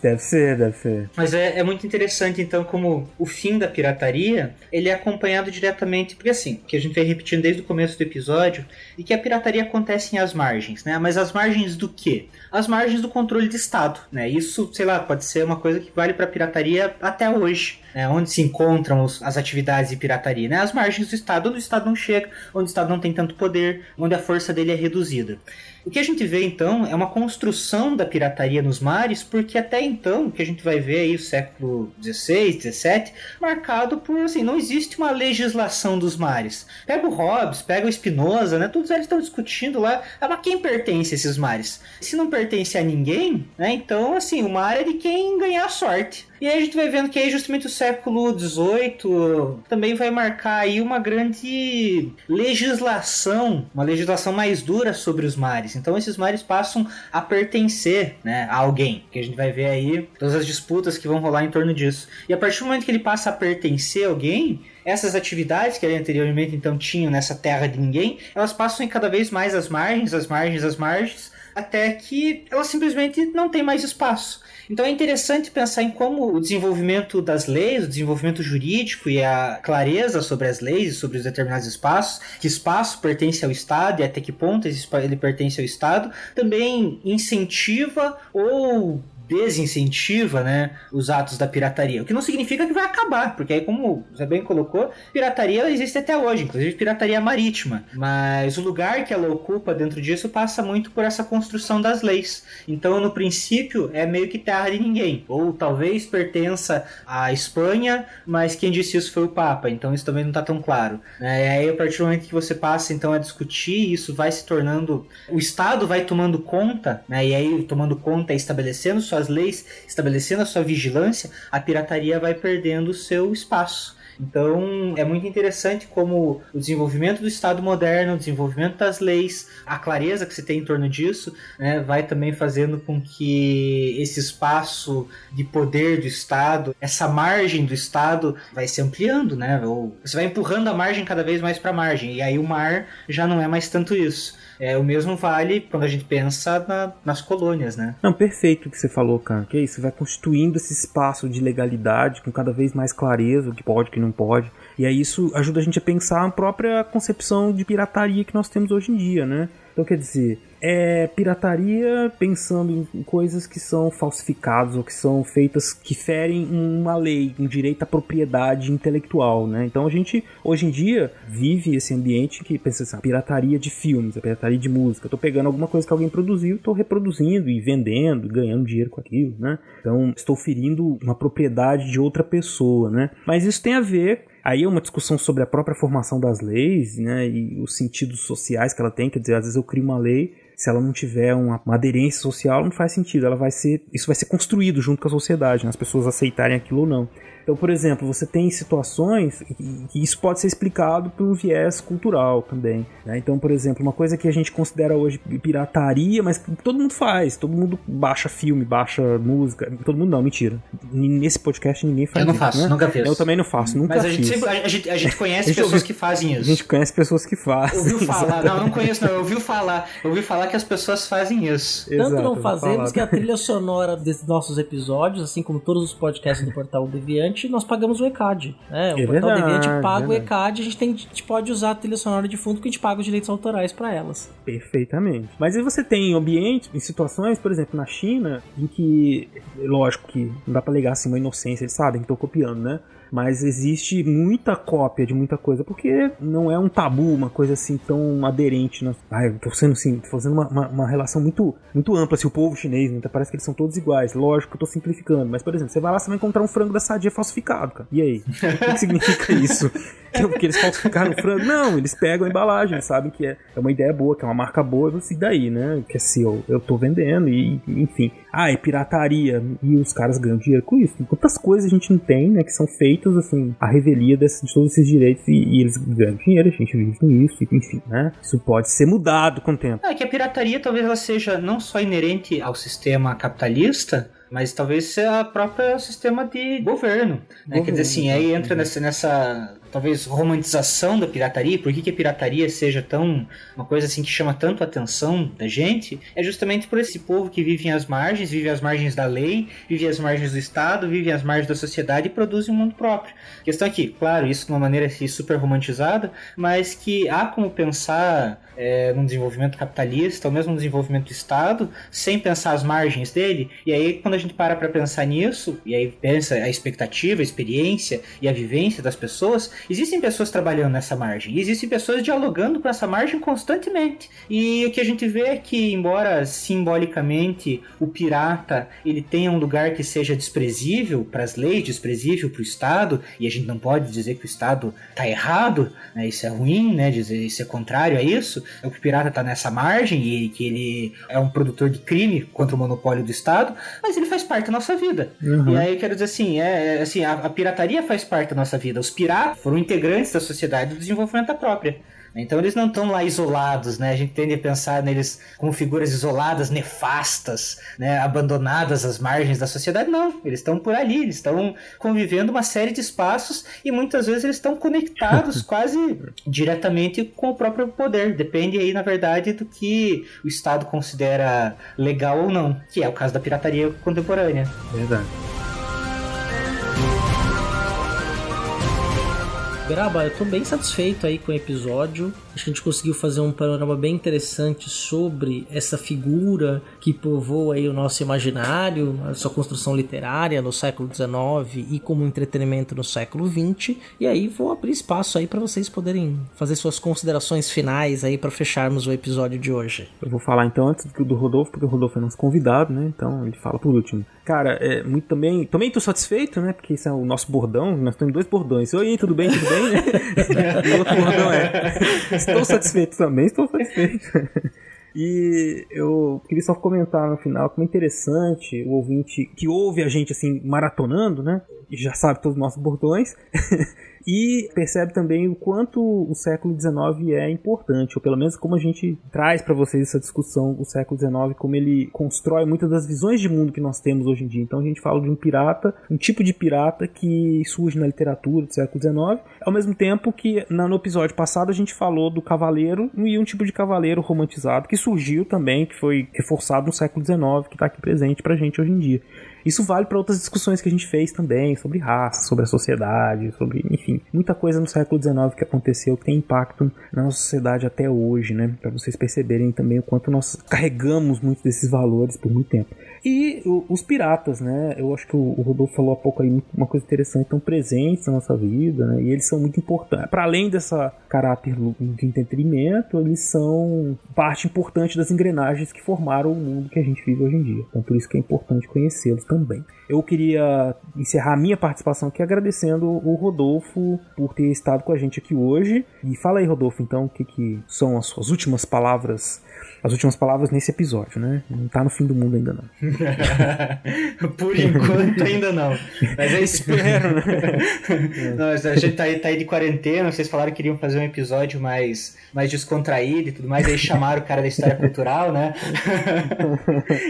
Deve ser. Mas é muito interessante, então, como o fim da pirataria, ele é acompanhado diretamente, porque assim, que a gente vem repetindo desde o começo do episódio, e que a pirataria acontece às margens, né? Mas às margens do quê? Às margens do controle de Estado, né? Isso, sei lá, pode ser uma coisa que vale para pirataria até hoje, né? Onde se encontram as atividades de pirataria, né? Às margens do Estado, onde o Estado não chega, onde o Estado não tem tanto poder, onde a força dele é reduzida. O que a gente vê, então, é uma construção da pirataria nos mares, porque até então, o que a gente vai ver aí, o século XVI, XVII, marcado por, assim, não existe uma legislação dos mares. Pega o Hobbes, pega o Spinoza, né, todos eles estão discutindo lá, mas quem pertence a esses mares? Se não pertence a ninguém, né, então, assim, o mar é de quem ganhar sorte. E aí a gente vai vendo que aí justamente o século XVIII também vai marcar aí uma grande legislação, uma legislação mais dura sobre os mares. Então esses mares passam a pertencer, né, a alguém, que a gente vai ver aí todas as disputas que vão rolar em torno disso. E a partir do momento que ele passa a pertencer a alguém, essas atividades que ele anteriormente então tinham nessa terra de ninguém, elas passam cada vez mais às margens, até que elas simplesmente não têm mais espaço. Então é interessante pensar em como o desenvolvimento das leis, o desenvolvimento jurídico e a clareza sobre as leis e sobre os determinados espaços, que espaço pertence ao Estado e até que ponto ele pertence ao Estado, também incentiva ou desincentiva, né, os atos da pirataria. O que não significa que vai acabar, porque aí, como você bem colocou, pirataria ela existe até hoje, inclusive pirataria marítima. Mas o lugar que ela ocupa dentro disso passa muito por essa construção das leis. Então, no princípio, é meio que terra de ninguém. Ou talvez pertença à Espanha, mas quem disse isso foi o Papa. Então, isso também não está tão claro. E aí, a partir do momento que você passa, então, a discutir, isso vai se tornando... O Estado vai tomando conta, né, e aí, tomando conta e estabelecendo suas leis, estabelecendo a sua vigilância, a pirataria vai perdendo o seu espaço. Então é muito interessante como o desenvolvimento do Estado moderno, o desenvolvimento das leis, a clareza que se tem em torno disso, né, vai também fazendo com que esse espaço de poder do Estado, essa margem do Estado vai se ampliando, né? Ou você vai empurrando a margem cada vez mais para a margem, e aí o mar já não é mais tanto isso. O mesmo vale quando a gente pensa nas colônias, né? Não, perfeito o que você falou, cara. Que é isso, você vai constituindo esse espaço de legalidade com cada vez mais clareza, o que pode, o que não pode. E aí isso ajuda a gente a pensar a própria concepção de pirataria que nós temos hoje em dia, né? Então, quer dizer, é pirataria pensando em coisas que são falsificadas ou que são feitas que ferem uma lei, um direito à propriedade intelectual, né? Então a gente, hoje em dia, vive esse ambiente que pensa assim, a pirataria de filmes, a pirataria de música. Eu tô pegando alguma coisa que alguém produziu, tô reproduzindo e vendendo, ganhando dinheiro com aquilo, né? Então estou ferindo uma propriedade de outra pessoa, né? Mas isso tem a ver... Aí é uma discussão sobre a própria formação das leis, né, e os sentidos sociais que ela tem. Quer dizer, às vezes eu crio uma lei, se ela não tiver uma aderência social, não faz sentido. Isso vai ser construído junto com a sociedade, né, as pessoas aceitarem aquilo ou não. Então, por exemplo, você tem situações que isso pode ser explicado por um viés cultural também, né? Então, por exemplo, uma coisa que a gente considera hoje pirataria, mas todo mundo faz, todo mundo baixa filme, baixa música, todo mundo não, mentira. Nesse podcast ninguém faz isso. Eu não faço, né? nunca fiz. Eu também não faço, nunca fiz. Mas a gente conhece pessoas que fazem isso. A gente conhece pessoas que fazem. Ouviu falar, não conheço não, eu ouvi falar que as pessoas fazem isso. Tanto não fazemos que a trilha sonora desses nossos episódios, assim como todos os podcasts do Portal Deviante, nós pagamos o ECAD, né? O Portal Deviante paga o ECAD, a gente pode usar a trilha sonora de fundo porque a gente paga os direitos autorais para elas. Perfeitamente. Mas aí você tem ambientes, em situações, por exemplo, na China, em que, lógico que não dá pra alegar assim uma inocência, eles sabem que estão copiando, né? Mas existe muita cópia de muita coisa, porque não é um tabu, uma coisa assim tão aderente, né? Eu tô sendo assim, tô fazendo uma relação muito, muito ampla, assim, o povo chinês, né? Parece que eles são todos iguais. Lógico que eu tô simplificando, mas, por exemplo, você vai lá, você vai encontrar um frango da Sadia falsificado, cara. E aí? O que significa isso? Que eles falsificaram o frango? Não, eles pegam a embalagem, eles sabem que é uma ideia boa, que é uma marca boa, e daí, né? Que é seu, eu tô vendendo, e enfim. É pirataria, e os caras ganham dinheiro com isso. Quantas coisas a gente não tem, né? Que são feitas assim, a revelia de todos esses direitos e eles ganham dinheiro, a gente vive com isso, enfim, né? Isso pode ser mudado com o tempo. Que a pirataria talvez ela seja não só inerente ao sistema capitalista, mas talvez seja a própria sistema de governo, né? Quer dizer assim, aí entra nessa talvez romantização da pirataria. Por que a pirataria seja tão uma coisa assim que chama tanto a atenção da gente? É justamente por esse povo que vive às margens da lei, vive às margens do Estado, vive às margens da sociedade e produz um mundo próprio. A questão aqui, claro, isso de uma maneira assim, super romantizada, mas que há como pensar num desenvolvimento capitalista, ou mesmo no desenvolvimento do Estado, sem pensar as margens dele. E aí, quando a gente para pensar nisso, e aí pensa a expectativa, a experiência e a vivência das pessoas, existem pessoas trabalhando nessa margem, e existem pessoas dialogando com essa margem constantemente. E o que a gente vê é que, embora simbolicamente o pirata ele tenha um lugar que seja desprezível para as leis, desprezível para o Estado, e a gente não pode dizer que o Estado está errado, né? Isso é ruim, né? Dizer isso é contrário a isso. É que o pirata está nessa margem e que ele é um produtor de crime contra o monopólio do Estado, mas ele faz parte da nossa vida. E aí quero dizer assim, a pirataria faz parte da nossa vida. Os piratas foram integrantes da sociedade do desenvolvimento da própria. Então eles não estão lá isolados, né? A gente tende a pensar neles como figuras isoladas, nefastas, né? Abandonadas às margens da sociedade. Não, eles estão por ali, eles estão convivendo uma série de espaços e muitas vezes eles estão conectados quase diretamente com o próprio poder. Depende aí, na verdade, do que o Estado considera legal ou não, que é o caso da pirataria contemporânea. Verdade. Beraba, eu tô bem satisfeito aí com o episódio. Acho que a gente conseguiu fazer um panorama bem interessante sobre essa figura que povoa aí o nosso imaginário, a sua construção literária no século XIX e como entretenimento no século XX. E aí vou abrir espaço aí para vocês poderem fazer suas considerações finais aí para fecharmos o episódio de hoje. Eu vou falar então antes do Rodolfo, porque o Rodolfo é nosso convidado, né? Então ele fala por último. Cara, muito também tô satisfeito, né? Porque esse é o nosso bordão, nós temos 2 bordões. Oi, tudo bem? E o outro bordão estou satisfeito também, estou satisfeito. E eu queria só comentar no final como é interessante o ouvinte que ouve a gente assim maratonando, né? já sabe todos os nossos bordões. E percebe também o quanto o século XIX é importante, ou pelo menos como a gente traz para vocês essa discussão do século XIX, como ele constrói muitas das visões de mundo que nós temos hoje em dia. Então a gente fala de um pirata, um tipo de pirata que surge na literatura do século XIX, ao mesmo tempo que no episódio passado a gente falou do cavaleiro e um tipo de cavaleiro romantizado que surgiu também, que foi reforçado no século XIX, que está aqui presente pra gente hoje em dia. Isso vale para outras discussões que a gente fez também, sobre raça, sobre a sociedade, sobre, enfim, muita coisa no século XIX que aconteceu, que tem impacto na nossa sociedade até hoje, né? Para vocês perceberem também o quanto nós carregamos muitos desses valores por muito tempo. E os piratas, né? Eu acho que o Rodolfo falou há pouco aí uma coisa interessante, estão presentes na nossa vida, né? E eles são muito importantes. Para além dessa caráter de entretenimento, eles são parte importante das engrenagens que formaram o mundo que a gente vive hoje em dia. Então por isso que é importante conhecê-los também. Eu queria encerrar a minha participação aqui agradecendo o Rodolfo por ter estado com a gente aqui hoje. E fala aí, Rodolfo, então, o que são as suas últimas palavras nesse episódio, né? Não tá no fim do mundo ainda não. Por enquanto ainda não. Mas eu espero, né? Não, a gente tá aí de quarentena, vocês falaram que queriam fazer um episódio mais descontraído e tudo mais, aí chamaram o cara da história cultural, né?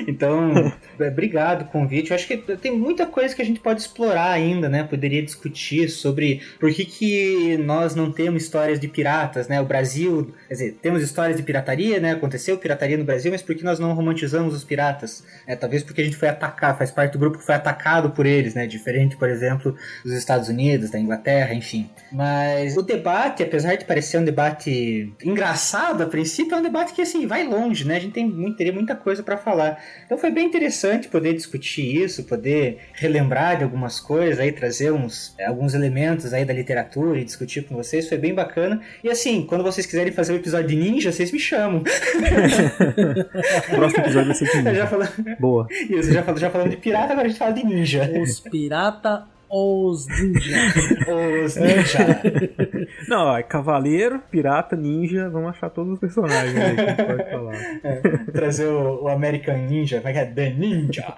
Então, obrigado o convite. Eu acho que tem muita coisa que a gente pode explorar ainda, né? Poderia discutir sobre por que nós não temos histórias de piratas, né? O Brasil, quer dizer, temos histórias de pirataria, né? Aconteceu pirataria no Brasil, mas por que nós não romantizamos os piratas? Talvez porque a gente foi atacado, faz parte do grupo que foi atacado por eles, né? Diferente, por exemplo, dos Estados Unidos, da Inglaterra, enfim. Mas o debate, apesar de parecer um debate engraçado a princípio, é um debate que, assim, vai longe, né? A gente teria muita coisa para falar. Então foi bem interessante poder discutir isso, poder relembrar de algumas coisas, aí trazer alguns elementos aí da literatura e discutir com vocês, foi bem bacana. E assim, quando vocês quiserem fazer um episódio de ninja, vocês me chamam. O próximo episódio vai ser de ninja. Boa. Isso, já falamos de pirata, agora a gente fala de ninja. Os pirata, os ninja. Os ninja. Não, é cavaleiro, pirata, ninja, vamos achar todos os personagens aí que a gente pode falar. Trazer o American Ninja, vai que é The Ninja.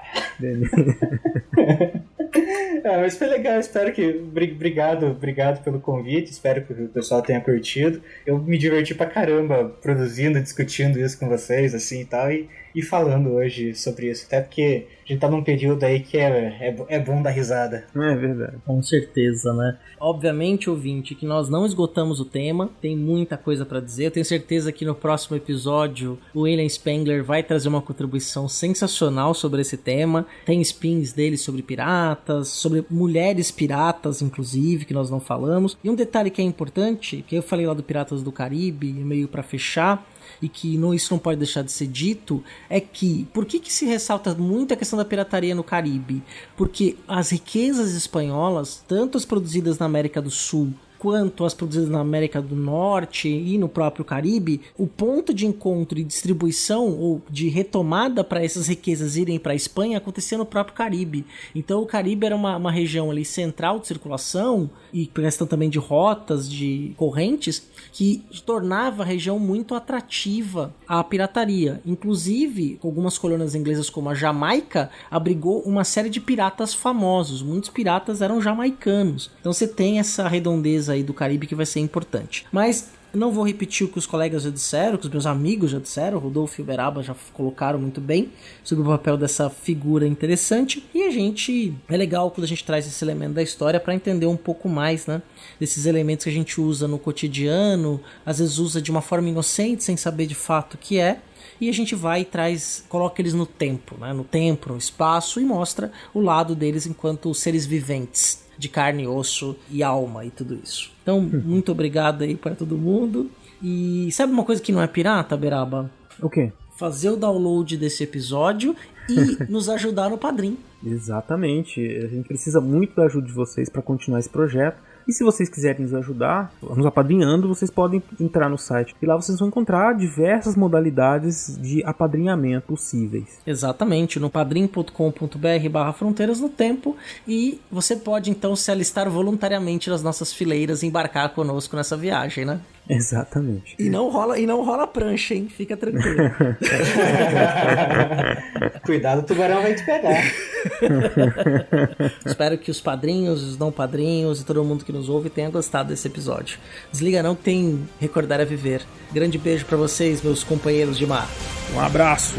Mas foi legal, espero que... Obrigado pelo convite, espero que o pessoal tenha curtido. Eu me diverti pra caramba produzindo, discutindo isso com vocês, assim, e tal, e falando hoje sobre isso, até porque a gente tá num período aí que é bom dar risada. É verdade. Com certeza, né? Obviamente, ouvinte, que nós não esgotamos o tema, tem muita coisa pra dizer. Eu tenho certeza que no próximo episódio o William Spengler vai trazer uma contribuição sensacional sobre esse tema. Tem spins dele sobre piratas, sobre mulheres piratas, inclusive, que nós não falamos. E um detalhe que é importante, que eu falei lá do Piratas do Caribe, meio pra fechar, e que isso não pode deixar de ser dito, é que, por que se ressalta muito a questão da pirataria no Caribe? Porque as riquezas espanholas, tanto as produzidas na América do Sul quanto as produzidas na América do Norte e no próprio Caribe, o ponto de encontro e distribuição ou de retomada para essas riquezas irem para a Espanha acontecia no próprio Caribe. Então o Caribe era uma região ali central de circulação e questão também de rotas, de correntes, que tornava a região muito atrativa à pirataria. Inclusive, algumas colônias inglesas como a Jamaica abrigou uma série de piratas famosos. Muitos piratas eram jamaicanos. Então você tem essa redondeza aí do Caribe que vai ser importante. Mas não vou repetir o que os colegas já disseram, que os meus amigos já disseram, o Rodolfo e o Beraba já colocaram muito bem sobre o papel dessa figura interessante, e é legal quando a gente traz esse elemento da história para entender um pouco mais, né, desses elementos que a gente usa no cotidiano, às vezes usa de uma forma inocente, sem saber de fato o que é, e a gente vai e coloca eles no tempo, né, no espaço, e mostra o lado deles enquanto seres viventes, de carne, osso e alma e tudo isso. Então, muito obrigado aí para todo mundo. E sabe uma coisa que não é pirata, Beraba? O quê? Fazer o download desse episódio e nos ajudar no Padrim. Exatamente. A gente precisa muito da ajuda de vocês para continuar esse projeto. E se vocês quiserem nos ajudar, nos apadrinhando, vocês podem entrar no site. E lá vocês vão encontrar diversas modalidades de apadrinhamento possíveis. Exatamente, no padrim.com.br/fronteiras no tempo. E você pode então se alistar voluntariamente nas nossas fileiras e embarcar conosco nessa viagem, né? Exatamente. E não rola prancha, hein? Fica tranquilo. Cuidado, o tubarão vai te pegar. Espero que os padrinhos, os não padrinhos e todo mundo que nos ouve tenha gostado desse episódio. Desliga não que tem Recordar a Viver. Grande beijo pra vocês, meus companheiros de mar. Um abraço.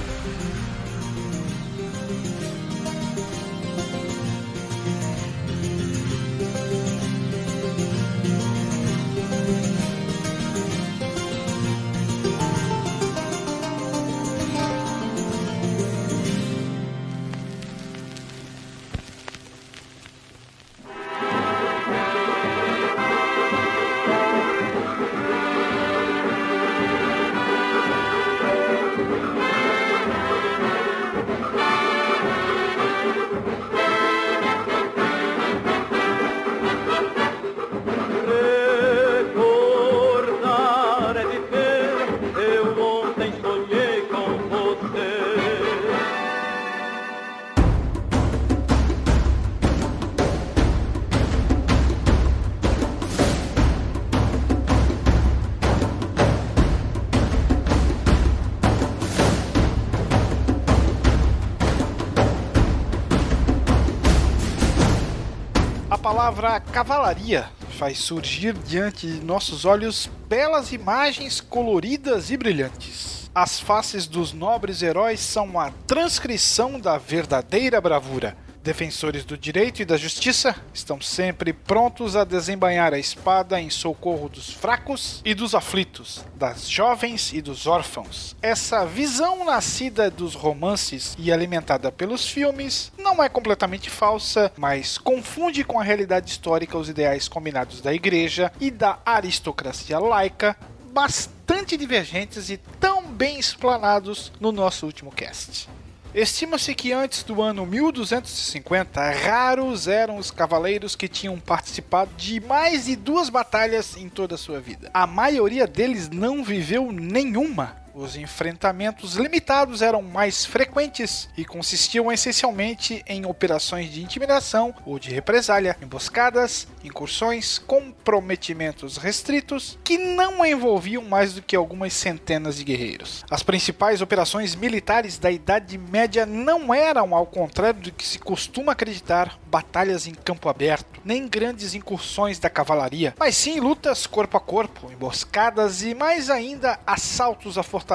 A palavra cavalaria faz surgir diante de nossos olhos belas imagens coloridas e brilhantes. As faces dos nobres heróis são a transcrição da verdadeira bravura. Defensores do direito e da justiça estão sempre prontos a desembainhar a espada em socorro dos fracos e dos aflitos, das jovens e dos órfãos. Essa visão nascida dos romances e alimentada pelos filmes não é completamente falsa, mas confunde com a realidade histórica os ideais combinados da igreja e da aristocracia laica, bastante divergentes e tão bem explanados no nosso último cast. Estima-se que antes do ano 1250, raros eram os cavaleiros que tinham participado de mais de 2 batalhas em toda a sua vida. A maioria deles não viveu nenhuma. Os enfrentamentos limitados eram mais frequentes e consistiam essencialmente em operações de intimidação ou de represália, emboscadas, incursões, comprometimentos restritos que não envolviam mais do que algumas centenas de guerreiros. As principais operações militares da Idade Média não eram, ao contrário do que se costuma acreditar, batalhas em campo aberto, nem grandes incursões da cavalaria, mas sim lutas corpo a corpo, emboscadas e mais ainda assaltos a fortalezas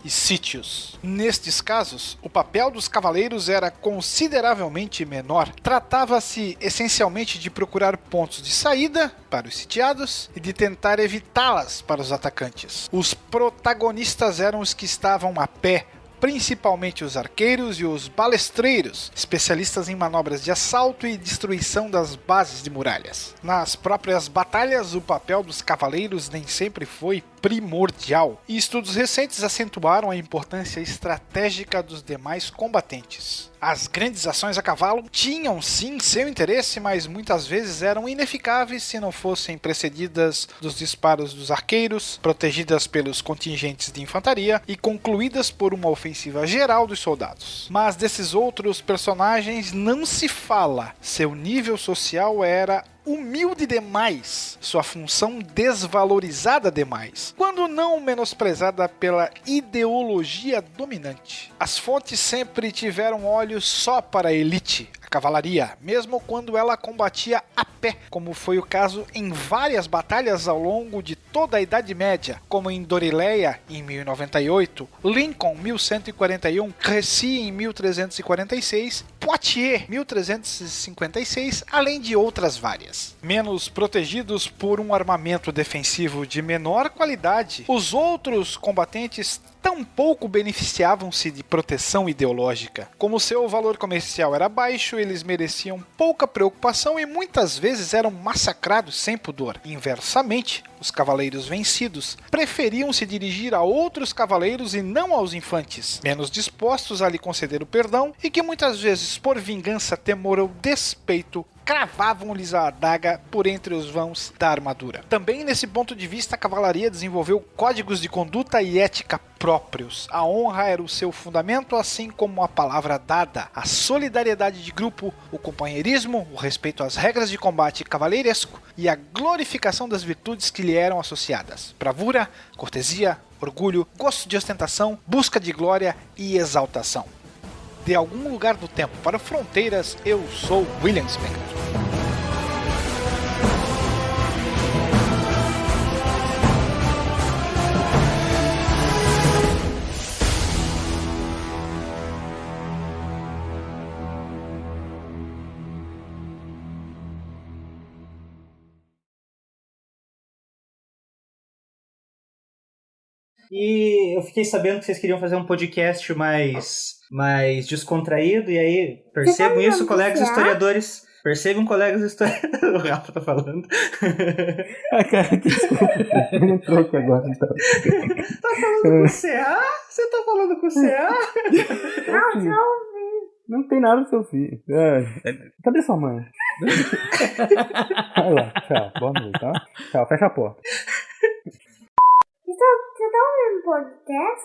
e sítios. Nestes casos, o papel dos cavaleiros era consideravelmente menor. Tratava-se essencialmente de procurar pontos de saída para os sitiados e de tentar evitá-las para os atacantes. Os protagonistas eram os que estavam a pé, principalmente os arqueiros e os balestreiros, especialistas em manobras de assalto e destruição das bases de muralhas. Nas próprias batalhas, o papel dos cavaleiros nem sempre foi primordial, e estudos recentes acentuaram a importância estratégica dos demais combatentes. As grandes ações a cavalo tinham sim seu interesse, mas muitas vezes eram ineficazes se não fossem precedidas dos disparos dos arqueiros, protegidas pelos contingentes de infantaria e concluídas por uma ofensiva geral dos soldados. Mas desses outros personagens não se fala. Seu nível social era humilde demais, sua função desvalorizada demais, quando não menosprezada pela ideologia dominante. As fontes sempre tiveram olhos só para a elite, a cavalaria, mesmo quando ela combatia a pé, como foi o caso em várias batalhas ao longo de toda a Idade Média, como em Dorileia em 1098, Lincoln 1141, Crécy em 1346, Poitiers 1356, além de outras várias. Menos protegidos por um armamento defensivo de menor qualidade, os outros combatentes tampouco beneficiavam-se de proteção ideológica. Como seu valor comercial era baixo, eles mereciam pouca preocupação e muitas vezes eram massacrados sem pudor. Inversamente, os cavaleiros vencidos preferiam se dirigir a outros cavaleiros e não aos infantes, menos dispostos a lhe conceder o perdão e que muitas vezes, por vingança, temor ou despeito, cravavam-lhes a adaga por entre os vãos da armadura. Também nesse ponto de vista, a cavalaria desenvolveu códigos de conduta e ética próprios. A honra era o seu fundamento, assim como a palavra dada, a solidariedade de grupo, o companheirismo, o respeito às regras de combate cavaleiresco e a glorificação das virtudes que lhe eram associadas: bravura, cortesia, orgulho, gosto de ostentação, busca de glória e exaltação. De algum lugar do tempo para Fronteiras, eu sou William Spengler. E eu fiquei sabendo que vocês queriam fazer um podcast mais descontraído, e aí percebam isso, colegas historiadores. Percebam, colegas historiadores. O Rafa tá falando. Cara, desculpa. Ele entrou aqui agora, então. Tá falando com o CA? Você tá falando com o CA? Não tem nada do seu filho. Cadê sua mãe? Vai lá, tchau. Boa noite, tá? Tchau, fecha a porta. Você tá ouvindo podcast?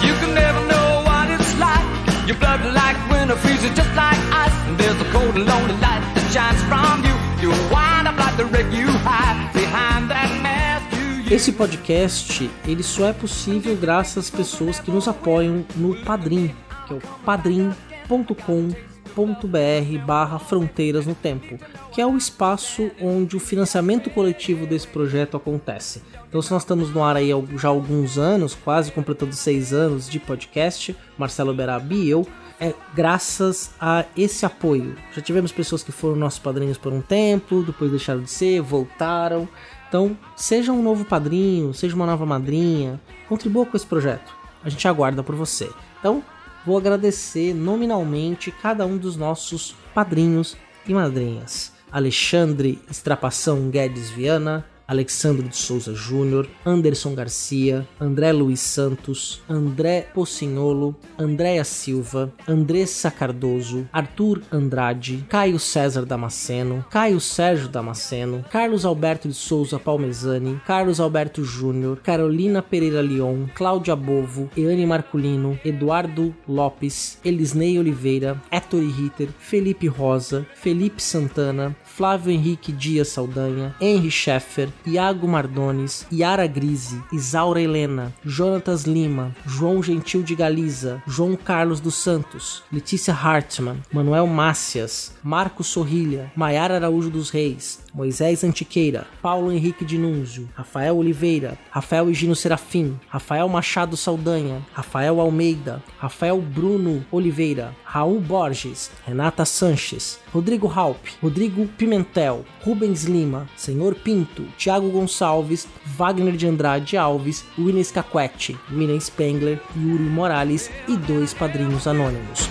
You can never know what it's like. Your blood like winter freezes just like ice. And there's a cold and lonely light that shines from you. You wind up like the wreck you hide behind that mask. Esse podcast, ele só é possível graças às pessoas que nos apoiam no Padrim, que é o padrim.com.br/Fronteiras no Tempo, que é o espaço onde o financiamento coletivo desse projeto acontece. Então, se nós estamos no ar aí já há alguns anos, quase completando 6 anos de podcast, Marcelo Berabi e eu, é graças a esse apoio. Já tivemos pessoas que foram nossos padrinhos por um tempo, depois deixaram de ser, voltaram. Então, seja um novo padrinho, seja uma nova madrinha, contribua com esse projeto. A gente aguarda por você. Então, vou agradecer nominalmente cada um dos nossos padrinhos e madrinhas. Alexandre Estrapação Guedes Viana, Alexandre de Souza Júnior, Anderson Garcia, André Luiz Santos, André Pocinholo, Andréa Silva, Andressa Cardoso, Arthur Andrade, Caio César Damasceno, Caio Sérgio Damasceno, Carlos Alberto de Souza Palmezani, Carlos Alberto Júnior, Carolina Pereira Leon, Cláudia Bovo, Eane Marculino, Eduardo Lopes, Elisnei Oliveira, Héctor Ritter, Felipe Rosa, Felipe Santana, Flávio Henrique Dias Saldanha, Henry Scheffer, Iago Mardones, Yara Grise, Isaura Helena, Jonatas Lima, João Gentil de Galiza, João Carlos dos Santos, Letícia Hartmann, Manuel Mácias, Marcos Sorrilha, Maiara Araújo dos Reis, Moisés Antiqueira, Paulo Henrique de Núnzio, Rafael Oliveira, Rafael Higino Serafim, Rafael Machado Saldanha, Rafael Almeida, Rafael Bruno Oliveira, Raul Borges, Renata Sanches, Rodrigo Halp, Rodrigo Pimentel, Rubens Lima, Senhor Pinto, Thiago Gonçalves, Wagner de Andrade Alves, William Scaquetti, William Spengler, Yuri Morales e 2 padrinhos anônimos.